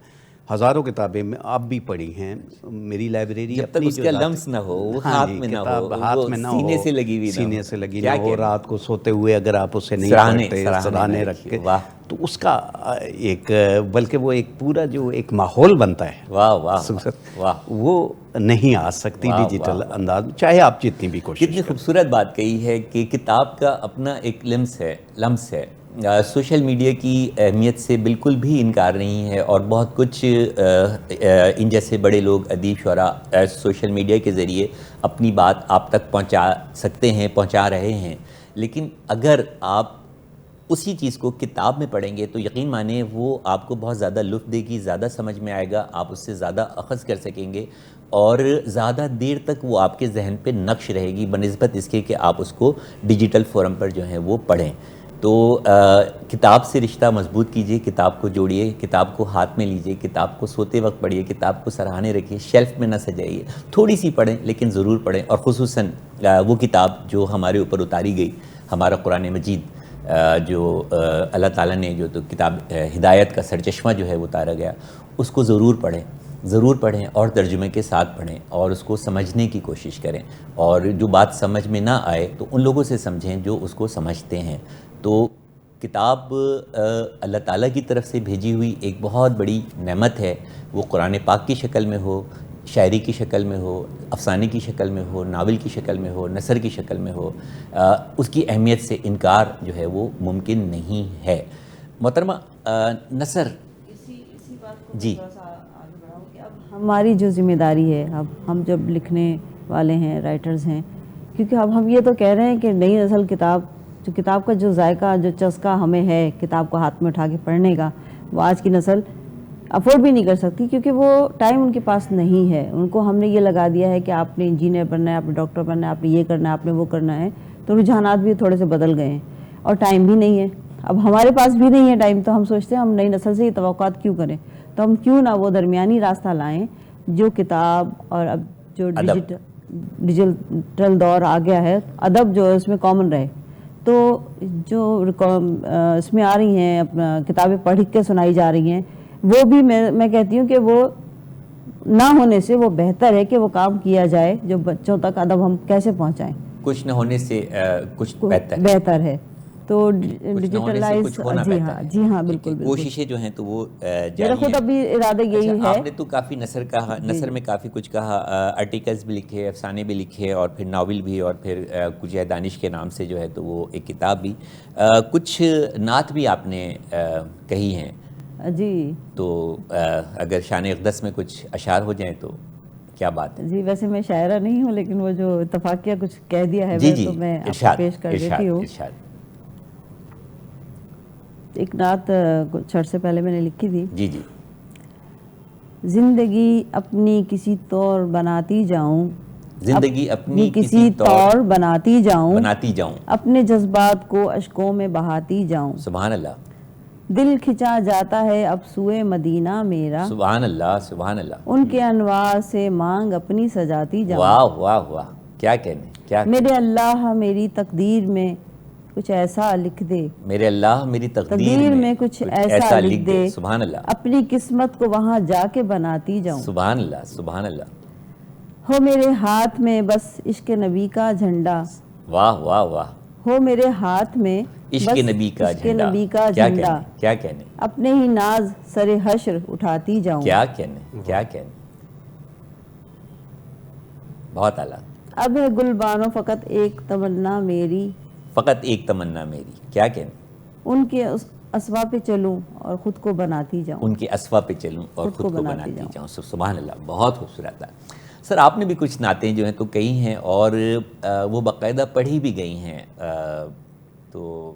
B: ہزاروں کتابیں اب بھی پڑھی ہیں میری لائبریری.
A: جب تک اس کا لمس نہ ہو، وہ ہاتھ میں نہ ہو،
B: ہاتھ میں نہ ہو،
A: سینے سے لگی ہوئی
B: سینے سے لگی نہ ہو، رات کو سوتے ہوئے اگر آپ اسے نہیں پڑھتے، سراہنے رکھ کے، تو اس کا ایک، بلکہ وہ ایک پورا جو ایک ماحول بنتا ہے،
A: واہ واہ واہ،
B: وہ نہیں آ سکتی ڈیجیٹل انداز میں، چاہے آپ جتنی بھی کوشش.
A: کتنی خوبصورت بات کہی ہے کہ کتاب کا اپنا ایک لمس ہے. سوشل میڈیا کی اہمیت سے بالکل بھی انکار نہیں ہے، اور بہت کچھ ان جیسے بڑے لوگ، ادیب، شعراء سوشل میڈیا کے ذریعے اپنی بات آپ تک پہنچا سکتے ہیں، پہنچا رہے ہیں. لیکن اگر آپ اسی چیز کو کتاب میں پڑھیں گے تو یقین مانیں وہ آپ کو بہت زیادہ لطف دے گی، زیادہ سمجھ میں آئے گا، آپ اس سے زیادہ اخذ کر سکیں گے، اور زیادہ دیر تک وہ آپ کے ذہن پہ نقش رہے گی بنسبت اس کے کہ آپ اس کو ڈیجیٹل فورم پر جو ہیں وہ پڑھیں. تو کتاب سے رشتہ مضبوط کیجئے، کتاب کو جوڑیے، کتاب کو ہاتھ میں لیجئے، کتاب کو سوتے وقت پڑھیے، کتاب کو سراہنے رکھیے، شیلف میں نہ سجائیے، تھوڑی سی پڑھیں لیکن ضرور پڑھیں. اور خصوصاً وہ کتاب جو ہمارے اوپر اتاری گئی، ہمارا قرآن مجید، جو اللہ تعالیٰ نے جو تو کتاب ہدایت کا سرچشمہ جو ہے وہ اتارا گیا، اس کو ضرور پڑھیں اور ترجمے کے ساتھ پڑھیں، اور اس کو سمجھنے کی کوشش کریں. اور جو بات سمجھ میں نہ آئے تو ان لوگوں سے سمجھیں جو اس کو سمجھتے ہیں. تو کتاب اللہ تعالیٰ کی طرف سے بھیجی ہوئی ایک بہت بڑی نعمت ہے، وہ قرآن پاک کی شکل میں ہو، شاعری کی شکل میں ہو، افسانے کی شکل میں ہو، ناول کی شکل میں ہو، نثر کی شکل میں ہو. اس کی اہمیت سے انکار جو ہے وہ ممکن نہیں ہے. محترمہ نثر، جی
C: اب ہماری جو ذمہ داری ہے، اب ہم جب لکھنے والے ہیں، رائٹرز ہیں، کیونکہ اب ہم یہ تو کہہ رہے ہیں کہ نئی نسل کتاب کا جو ذائقہ، جو چسکا ہمیں ہے کتاب کو ہاتھ میں اٹھا کے پڑھنے کا، وہ آج کی نسل افورڈ بھی نہیں کر سکتی، کیونکہ وہ ٹائم ان کے پاس نہیں ہے. ان کو ہم نے یہ لگا دیا ہے کہ آپ نے انجینئر بننا ہے، آپ نے ڈاکٹر بننا ہے، آپ نے یہ کرنا ہے، آپ نے وہ کرنا ہے. تو رجحانات بھی تھوڑے سے بدل گئے ہیں اور ٹائم بھی نہیں ہے. اب ہمارے پاس بھی نہیں ہے ٹائم، تو ہم سوچتے ہیں ہم نئی نسل سے یہ توقعات کیوں کریں. تو ہم کیوں نہ وہ درمیانی راستہ لائیں جو کتاب، اور اب جو ڈیجیٹل دور آ گیا ہے، ادب جو ہے اس میں کامن رہے. تو جو اس میں آ رہی ہیں اپنا کتابیں پڑھ کے سنائی جا رہی ہیں، وہ بھی میں کہتی ہوں کہ وہ نہ ہونے سے وہ بہتر ہے کہ وہ کام کیا جائے جو بچوں تک ادب ہم کیسے پہنچائیں.
A: کچھ نہ ہونے سے کچھ
C: بہتر ہے. تو ڈیجیٹلائز، جی ہاں بالکل.
A: کوششیں جو ہیں تو وہ
C: میرا خود ابھی ارادہ یہی ہے.
A: آپ نے تو کافی نثر میں کافی کچھ کہا، آرٹیکلز بھی لکھے، افسانے بھی لکھے، اور پھر ناول بھی، اور پھر کچھ دانش کے نام سے جو ہے تو وہ ایک کتاب بھی، کچھ نعت بھی آپ نے کہی ہیں.
C: جی
A: تو اگر شان اقدس میں کچھ اشعار ہو جائیں تو کیا بات ہے.
C: جی ویسے میں شاعرہ نہیں ہوں، لیکن وہ جو اتفاقیہ کچھ کہہ دیا ہے تو میں آپ کو پیش کر دیتی ہوں. ایک نعت کچھ عرصے پہلے میں نے لکھی تھی.
A: جی جی.
C: زندگی اپنی کسی طور بناتی جاؤں،
A: زندگی اپنی کسی
C: طور بناتی جاؤں،
A: اپنے
C: جذبات کو اشکوں میں بہاتی جاؤں۔
A: سبحان اللہ،
C: دل کھنچا جاتا ہے اب سوئے مدینہ میرا،
A: سبحان اللہ، سبحان اللہ،
C: ان کے انوار سے مانگ اپنی سجاتی جاؤں۔
A: واہ واہ واہ، کیا کہنے، کیا
C: میرے اللہ میری تقدیر میں کچھ ایسا لکھ دے،
A: میرے اللہ میری
C: تقدیر میں کچھ ایسا لکھ دے،
A: سبحان اللہ،
C: اپنی قسمت کو وہاں جا کے بناتی جاؤں۔
A: سبحان اللہ، سبحان اللہ،
C: ہو میرے ہاتھ میں بس عشق نبی کا جھنڈا،
A: واہ واہ واہ،
C: ہو میرے ہاتھ میں
A: عشق
C: بس
A: نبی کا
C: عشق
A: جھنڈا،
C: نبی کا
A: کیا
C: جھنڈا،
A: کہنے، کیا کہنے،
C: اپنے ہی ناز سر حشر اٹھاتی جاؤں۔
A: کیا کہنے، کیا کہنے، بہت اعلیٰ۔
C: اب ہے گلبانو فقط ایک تمنا میری،
A: فقط ایک تمنا میری، کیا کہنے،
C: ان کے اسوا پہ چلوں اور خود کو بناتی جاؤں۔
A: ان کے اسوا پہ چلوں اور خود کو بناتی جاؤں۔ سبحان اللہ، بہت خوبصورت ہے سر۔ آپ نے بھی کچھ نعتیں جو ہیں تو کئی ہیں اور وہ باقاعدہ پڑھی بھی گئی ہیں، تو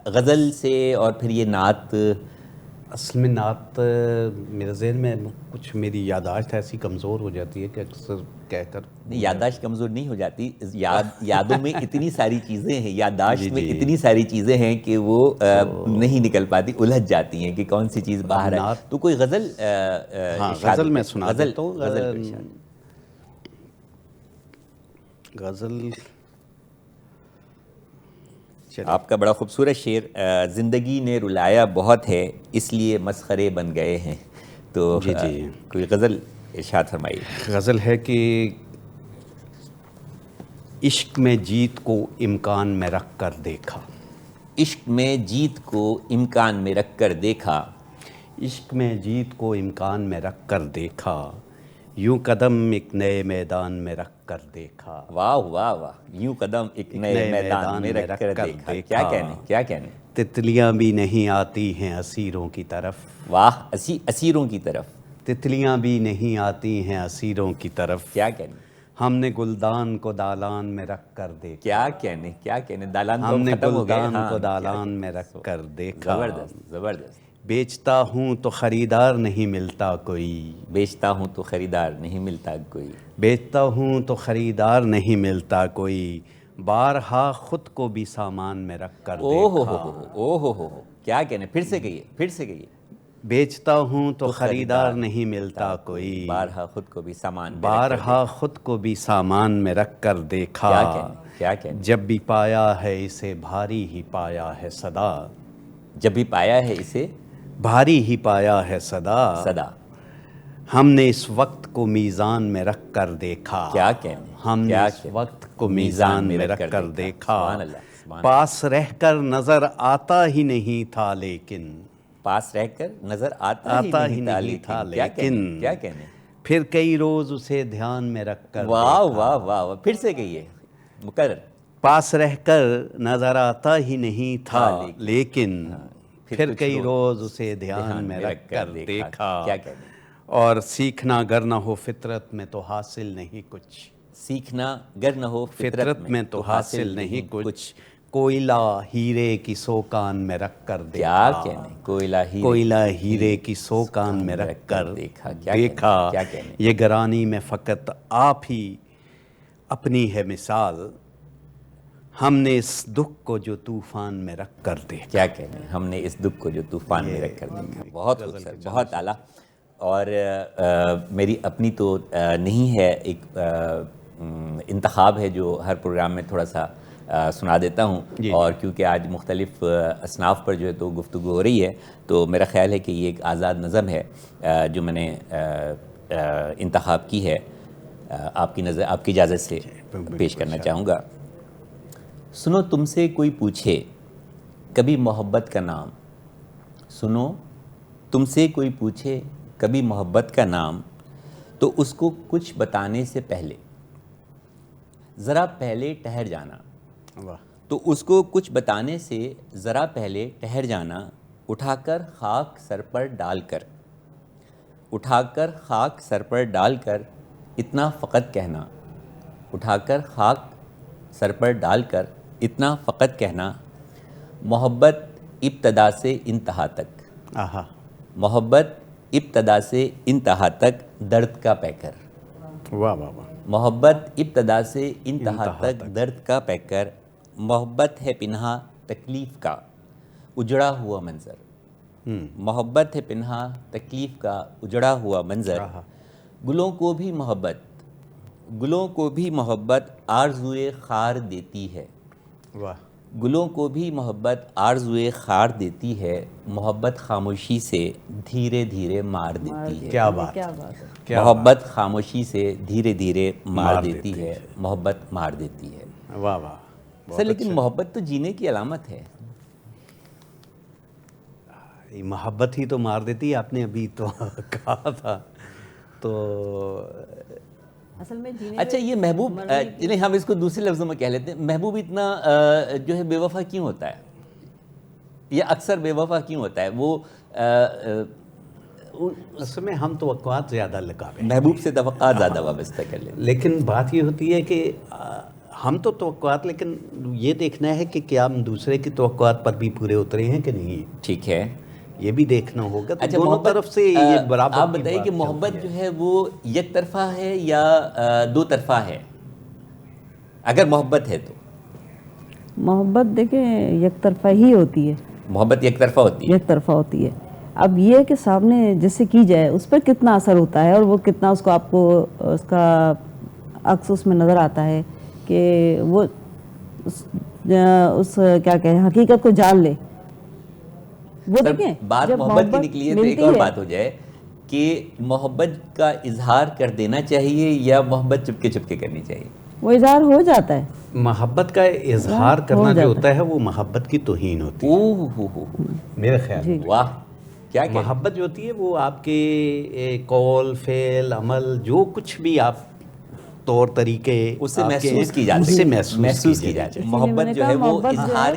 A: غزل سے اور پھر یہ نعت،
B: اصل میں نعت میرے ذہن میں کچھ میری یادداشت ایسی کمزور ہو جاتی ہے کہ اکثر کہہ کر
A: یادداشت کمزور نہیں ہو جاتی، یادوں میں اتنی ساری چیزیں ہیں، یادداشت میں اتنی ساری چیزیں ہیں کہ وہ نہیں نکل پاتی، الجھ جاتی ہیں کہ کون سی چیز باہر ہے۔ تو کوئی غزل،
B: ہاں غزل میں سنا دیتا ہوں۔ غزل
A: آپ کا بڑا خوبصورت شعر، زندگی نے رلایا بہت ہے اس لیے مسخرے بن گئے ہیں، تو کوئی غزل ارشاد فرمائیے۔
B: غزل ہے کہ عشق میں جیت کو امکان میں رکھ کر دیکھا،
A: عشق میں جیت کو امکان میں رکھ کر دیکھا،
B: عشق میں جیت کو امکان میں رکھ کر دیکھا، یوں قدم ایک نئے میدان میں رکھ کر دیکھا۔
A: واہ واہ واہ، یوں قدم ایک نئے میدان میں رکھ کر دیکھا، کیا کہنے، کیا کہنے،
B: تتلیاں بھی نہیں آتی ہیں اسیروں کی طرف،
A: واہ، اسیروں کی طرف،
B: تتلیاں بھی نہیں آتی ہیں اسیروں کی طرف،
A: کیا کہنے،
B: ہم نے گلدان کو دالان میں رکھ کر دیکھا،
A: کیا کہنے، کیا کہنے، دالان
B: ہم نے
A: ختم ہو گئے،
B: گلدان کو دالان میں رکھ کر دیکھا،
A: زبردست، زبردست،
B: بیچتا ہوں تو خریدار نہیں ملتا کوئی،
A: بیچتا ہوں تو خریدار نہیں ملتا کوئی،
B: بیچتا ہوں تو خریدار نہیں ملتا کوئی، بارہا خود کو بھی سامان میں رکھ کر دیکھا،
A: او ہو، کیا کہنے، پھر سے کہیے، پھر سے کہیے،
B: بیچتا ہوں تو خریدار نہیں ملتا کوئی،
A: بارہا خود کو بھی سامان،
B: بارہا خود کو بھی سامان میں رکھ کر دیکھا،
A: کیا کہنے، کیا کہنے،
B: جب بھی پایا ہے اسے بھاری ہی پایا ہے صدا،
A: جب بھی پایا ہے اسے
B: بھاری ہی پایا ہے صدا،
A: صدا،
B: ہم نے اس وقت کو میزان میں رکھ کر دیکھا،
A: کیا کہنے،
B: ہم نے اس وقت کو میزان میں رکھ کر دیکھا، پاس رہ کر نظر آتا ہی نہیں تھا لیکن،
A: پاس رہ کر نظر آتا ہی نہیں تھا لیکن، کیا کہنے،
B: پھر کئی روز اسے دھیان میں رکھ کر
A: واہ واہ واہ، پھر سے کہیے مقرر،
B: پاس رہ کر نظر آتا ہی نہیں تھا لیکن، پھر کئی روز اسے دھیان میں رکھ کر دیکھا،
A: کیا کہنے،
B: اور سیکھنا گر نہ ہو فطرت میں تو حاصل نہیں کچھ،
A: سیکھنا گر نہ ہو
B: فطرت میں تو حاصل نہیں کچھ، کوئلہ ہیرے کی سوکان میں رکھ کر دیکھا،
A: کیا کہنے،
B: کوئلہ ہیرے کی سوکان میں رکھ کر دیکھا، یہ گرانی میں فقط آپ ہی اپنی ہے مثال، ہم نے اس دکھ کو جو طوفان میں رکھ کر دیکھا،
A: کیا کہنے، ہم نے اس دکھ کو جو طوفان میں رکھ کر دیکھا، بہت خوبصورت، بہت اعلیٰ۔ اور میری اپنی تو نہیں ہے، ایک انتخاب ہے جو ہر پروگرام میں تھوڑا سا سنا دیتا ہوں، اور کیونکہ آج مختلف اصناف پر جو ہے تو گفتگو ہو رہی ہے، تو میرا خیال ہے کہ یہ ایک آزاد نظم ہے جو میں نے انتخاب کی ہے، آپ کی نظر، آپ کی اجازت سے پیش کرنا چاہوں گا۔ سنو تم سے کوئی پوچھے کبھی محبت کا نام، سنو تم سے کوئی پوچھے کبھی محبت کا نام، تو اس کو کچھ بتانے سے پہلے ذرا پہلے ٹھہر جانا، تو اس کو کچھ بتانے سے ذرا پہلے ٹھہر جانا، اٹھا کر خاک سر پر ڈال کر، اٹھا کر خاک سر پر ڈال کر اتنا فقط کہنا، اٹھا کر خاک سر پر ڈال کر اتنا فقط کہنا، محبت ابتدا سے انتہا تک، محبت ابتدا سے انتہا تک درد کا پیکر.
B: واہ واہ واہ.
A: محبت ابتدا سے انتہا تک درد کا پیکر، محبت ہے پنہا تکلیف کا اجڑا ہوا منظر. محبت ہے پنہا تکلیف کا اجڑا ہوا منظر. گلوں کو بھی محبت آرزوئے خار دیتی ہے.
B: واہ.
A: گلوں کو بھی محبت آرزوئے خار دیتی ہے، محبت خاموشی سے دھیرے دھیرے مار دیتی ہے.
B: کیا بات.
C: کیا بات ہے.
A: محبت خاموشی سے دھیرے دھیرے مار دیتی ہے، محبت مار دیتی ہے.
B: واہ واہ.
A: سر لیکن محبت تو جینے کی علامت ہے.
B: محبت ہی تو مار دیتی ہے، آپ نے ابھی تو کہا تھا. تو
C: اصل میں
A: اچھا یہ محبوب، نہیں ہم اس کو دوسرے لفظوں میں کہہ لیتے ہیں، محبوب اتنا جو ہے بے وفا کیوں ہوتا ہے، یا اکثر بے وفا کیوں ہوتا ہے؟ وہ
B: اس میں ہم توقعات زیادہ لگاتے ہیں،
A: محبوب سے توقعات زیادہ وابستہ کر لیتے ہیں.
B: لیکن بات یہ ہوتی ہے کہ ہم تو توقعات، لیکن یہ دیکھنا ہے کہ کیا ہم دوسرے کی توقعات پر بھی پورے اترے ہیں کہ نہیں.
A: ٹھیک ہے،
B: یہ بھی دیکھنا ہوگا. تو
A: اچھا
B: دونوں
A: محبت،
B: طرف سے یہ برابر.
A: آپ بتائیے کہ محبت جو ہے وہ یک طرفہ ہے یا دو طرفہ ہے؟ اگر محبت ہے تو
C: محبت دیکھیں یک طرفہ ہی ہوتی ہے.
A: محبت یک طرفہ ہوتی ہے.
C: یک طرفہ ہوتی ہے. اب یہ ہے کہ سامنے جس سے کی جائے اس پر کتنا اثر ہوتا ہے، اور وہ کتنا اس کو، آپ کو اس کا عکس اس میں نظر آتا ہے کہ وہ اس کیا کہیں حقیقت کو جان لے. وہ دیکھیں
A: بات
C: جب
A: محبت کی نکلی ہے تو ایک اور بات ہو جائے کہ محبت کا اظہار کر دینا چاہیے یا محبت چپکے چپکے کرنی چاہیے؟
C: وہ اظہار ہو جاتا ہے.
B: محبت کا اظہار کرنا جو ہوتا ہے وہ محبت کی توہین ہوتی ہے
A: اوہ
B: میرے خیال میں.
A: واہ کیا کہ
B: محبت جو ہوتی ہے وہ آپ کے قول، فعل، عمل، جو کچھ بھی آپ طور طریقے
A: اس سے محسوس کی جاتی ہے،
B: اس سے
A: محسوس کی جاتی ہے. محبت جو ہے وہ اظہار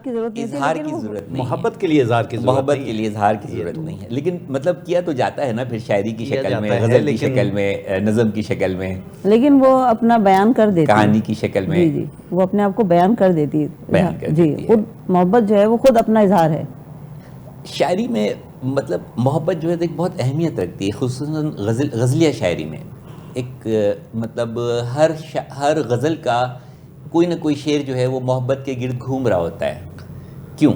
C: کی ضرورت نہیں،
A: اظہار کی ضرورت نہیں ہے.
B: محبت کے لیے اظہار کی ضرورت
A: محبت کے لیے اظہار کی ضرورت نہیں ہے، لیکن مطلب کیا تو جاتا ہے نا پھر شاعری کی شکل میں، غزل کی شکل میں، نظم کی شکل میں،
C: لیکن وہ اپنا بیان کر دیتی ہے،
A: کہانی کی شکل میں.
C: جی جی وہ اپنے آپ کو بیان کر دیتی ہے. جی خود محبت جو ہے وہ خود اپنا اظہار ہے.
A: شاعری میں مطلب محبت جو ہے ایک بہت اہمیت رکھتی ہے، خصوصاً غزلیہ شاعری میں. ایک مطلب ہر غزل کا کوئی نہ کوئی شعر جو ہے وہ محبت کے گرد گھوم رہا ہوتا ہے. کیوں؟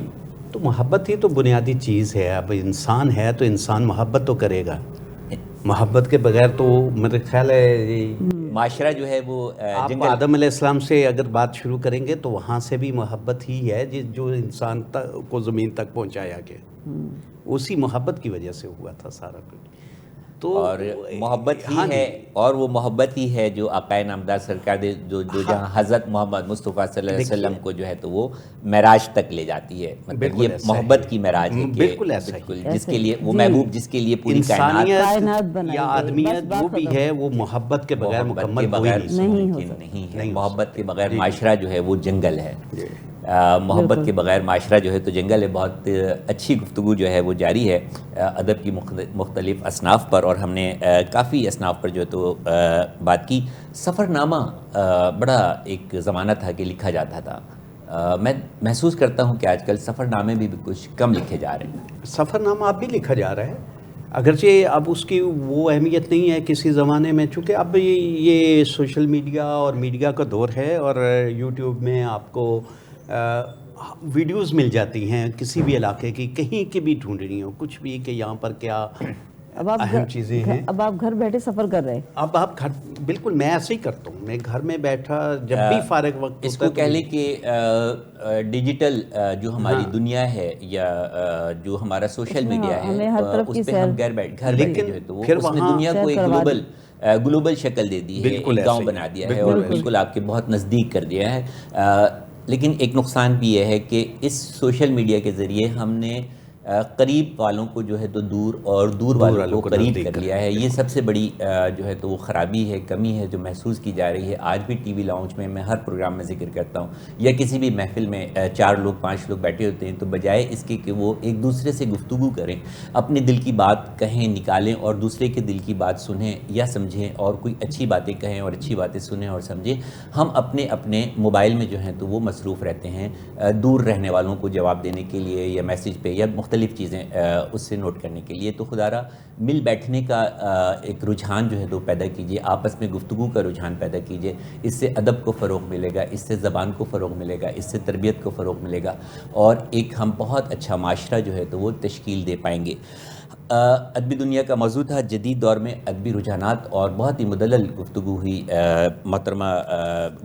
B: تو محبت ہی تو بنیادی چیز ہے. اب انسان ہے تو انسان محبت تو کرے گا. محبت کے بغیر تو میرے خیال ہے
A: معاشرہ جو ہے وہ
B: آپ آدم علیہ السلام سے اگر بات شروع کریں گے تو وہاں سے بھی محبت ہی ہے جو انسان کو زمین تک پہنچایا گیا. اسی محبت کی وجہ سے ہوا تھا سارا کچھ. تو
A: اور محبت ہی ہے، اور وہ محبت ہی ہے جو آقا نامدار سرکار جو جہاں حضرت محمد مصطفیٰ صلی اللہ علیہ وسلم کو جو ہے تو وہ معراج تک لے جاتی ہے. مطلب یہ محبت کی معراج ہے کہ
B: بالکل ایسا ہی،
A: جس کے لیے وہ محبوب، جس کے لیے پوری
B: انسانیت یا آدمیت جو بھی ہے وہ محبت کے بغیر مکمل
A: نہیں ہے. محبت کے بغیر معاشرہ جو ہے وہ جنگل ہے. محبت کے بغیر معاشرہ جو ہے تو جنگل ہے. بہت اچھی گفتگو جو ہے وہ جاری ہے ادب کی مختلف اصناف پر، اور ہم نے کافی اصناف پر جو ہے تو بات کی. سفر نامہ بڑا ایک زمانہ تھا کہ لکھا جاتا تھا. میں محسوس کرتا ہوں کہ آج کل سفر نامے بھی کچھ کم لکھے جا رہے ہیں.
B: سفر نامہ اب بھی لکھا جا رہا ہے، اگرچہ اب اس کی وہ اہمیت نہیں ہے کسی زمانے میں، چونکہ اب یہ سوشل میڈیا اور میڈیا کا دور ہے، اور یوٹیوب میں آپ کو ویڈیوز مل جاتی ہیں کسی بھی علاقے کی، کہیں کی بھی ڈھونڈنی ہو کچھ بھی کہ یہاں پر کیا اہم چیزیں ہیں.
C: اب آپ گھر بیٹھے سفر کر رہے ہیں.
B: اب آپ گھر، بالکل میں ایسے ہی کرتا ہوں. میں گھر میں بیٹھا جب بھی فارغ وقت
A: اس کو کہہ لیں کہ ڈیجیٹل جو ہماری دنیا ہے یا جو ہمارا سوشل میڈیا ہے اس پہ ہم گھر بیٹھے جو ہے تو اس نے دنیا کو ایک گلوبل شکل دے دی ہے، ایک گاؤں بنا دیا ہے اور بالکل آپ کے بہت نزدیک کر دیا ہے. لیکن ایک نقصان بھی یہ ہے کہ اس سوشل میڈیا کے ذریعے ہم نے قریب والوں کو جو ہے تو دور، اور دور والوں کو قریب کر لیا ہے. یہ سب سے بڑی جو ہے تو وہ خرابی ہے، کمی ہے جو محسوس کی جا رہی ہے. آج بھی ٹی وی لاؤنج میں ہر پروگرام میں ذکر کرتا ہوں، یا کسی بھی محفل میں 4 لوگ 5 لوگ بیٹھے ہوتے ہیں تو بجائے اس کے کہ وہ ایک دوسرے سے گفتگو کریں، اپنے دل کی بات کہیں، نکالیں اور دوسرے کے دل کی بات سنیں یا سمجھیں، اور کوئی اچھی باتیں کہیں اور اچھی باتیں سنیں اور سمجھیں. ہم اپنے موبائل میں جو ہیں تو وہ مصروف رہتے ہیں دور رہنے والوں کو جواب دینے کے لیے یا میسیج پہ یا مختلف مختلف چیزیں اس سے نوٹ کرنے کے لیے. تو خدارہ مل بیٹھنے کا ایک رجحان جو ہے تو پیدا کیجیے, آپس میں گفتگو کا رجحان پیدا کیجیے. اس سے ادب کو فروغ ملے گا, اس سے زبان کو فروغ ملے گا, اس سے تربیت کو فروغ ملے گا, اور ایک ہم بہت اچھا معاشرہ جو ہے تو وہ تشکیل دے پائیں گے. ادبی دنیا کا موضوع تھا جدید دور میں ادبی رجحانات, اور بہت ہی مدلل گفتگو ہوئی محترمہ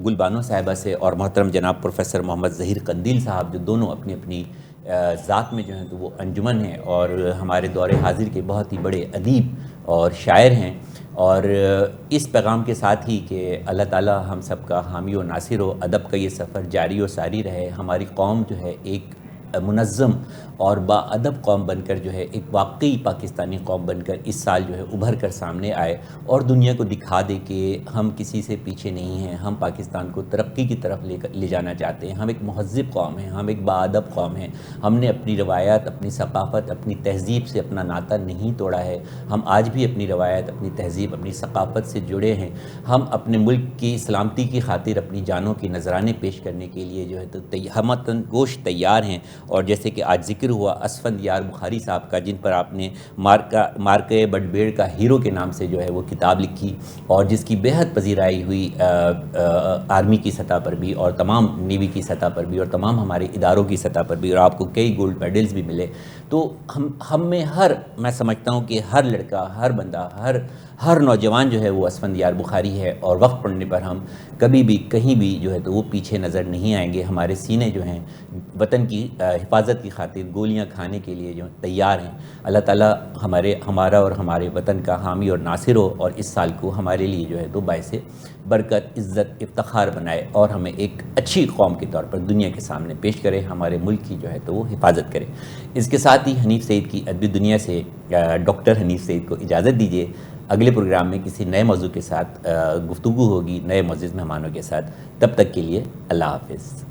A: گل بانو صاحبہ سے اور محترم جناب پروفیسر محمد ظہیر قندیل صاحب, جو دونوں اپنی اپنی ذات میں جو ہیں تو وہ انجمن ہیں اور ہمارے دور حاضر کے بہت ہی بڑے ادیب اور شاعر ہیں. اور اس پیغام کے ساتھ ہی کہ اللہ تعالی ہم سب کا حامی و ناصر ہو, ادب کا یہ سفر جاری و ساری رہے, ہماری قوم جو ہے ایک منظم اور با ادب قوم بن کر جو ہے ایک واقعی پاکستانی قوم بن کر اس سال جو ہے ابھر کر سامنے آئے اور دنیا کو دکھا دے کہ ہم کسی سے پیچھے نہیں ہیں, ہم پاکستان کو ترقی کی طرف لے جانا چاہتے ہیں, ہم ایک مہذب قوم ہیں, ہم ایک با ادب قوم ہیں, ہم نے اپنی روایات, اپنی ثقافت, اپنی تہذیب سے اپنا ناطہ نہیں توڑا ہے, ہم آج بھی اپنی روایت, اپنی تہذیب, اپنی ثقافت سے جڑے ہیں. ہم اپنے ملک کی سلامتی کی خاطر اپنی جانوں کی نذرانے پیش کرنے کے لیے جو ہے تو ہمتن گوش تیار ہیں. اور جیسے کہ آج ذکر ہوا اسفندیار بخاری صاحب کا, جن پر آپ نے مارکے بڈبیڑ کا ہیرو کے نام سے جو ہے وہ کتاب لکھی, اور جس کی بےحد پذیرائی ہوئی آرمی کی سطح پر بھی اور تمام نیوی کی سطح پر بھی اور تمام ہمارے اداروں کی سطح پر بھی, اور آپ کو کئی گولڈ میڈلز بھی ملے. تو ہم میں میں سمجھتا ہوں کہ ہر لڑکا, ہر بندہ, ہر نوجوان جو ہے وہ اسفندیار بخاری ہے, اور وقت پڑنے پر ہم کبھی بھی کہیں بھی جو ہے تو وہ پیچھے نظر نہیں آئیں گے. ہمارے سینے جو ہیں وطن کی حفاظت کی خاطر گولیاں کھانے کے لیے جو تیار ہیں. اللہ تعالیٰ ہمارا اور ہمارے وطن کا حامی اور ناصر ہو, اور اس سال کو ہمارے لیے جو ہے تو باعث برکت, عزت, افتخار بنائے, اور ہمیں ایک اچھی قوم کے طور پر دنیا کے سامنے پیش کرے, ہمارے ملک کی جو ہے تو وہ حفاظت کرے. اس کے ساتھ ہی حنیف سعید کی ادبی دنیا سے ڈاکٹر حنیف سعید کو اجازت دیجیے. اگلے پروگرام میں کسی نئے موضوع کے ساتھ گفتگو ہوگی, نئے معزز مہمانوں کے ساتھ. تب تک کے لیے اللہ حافظ.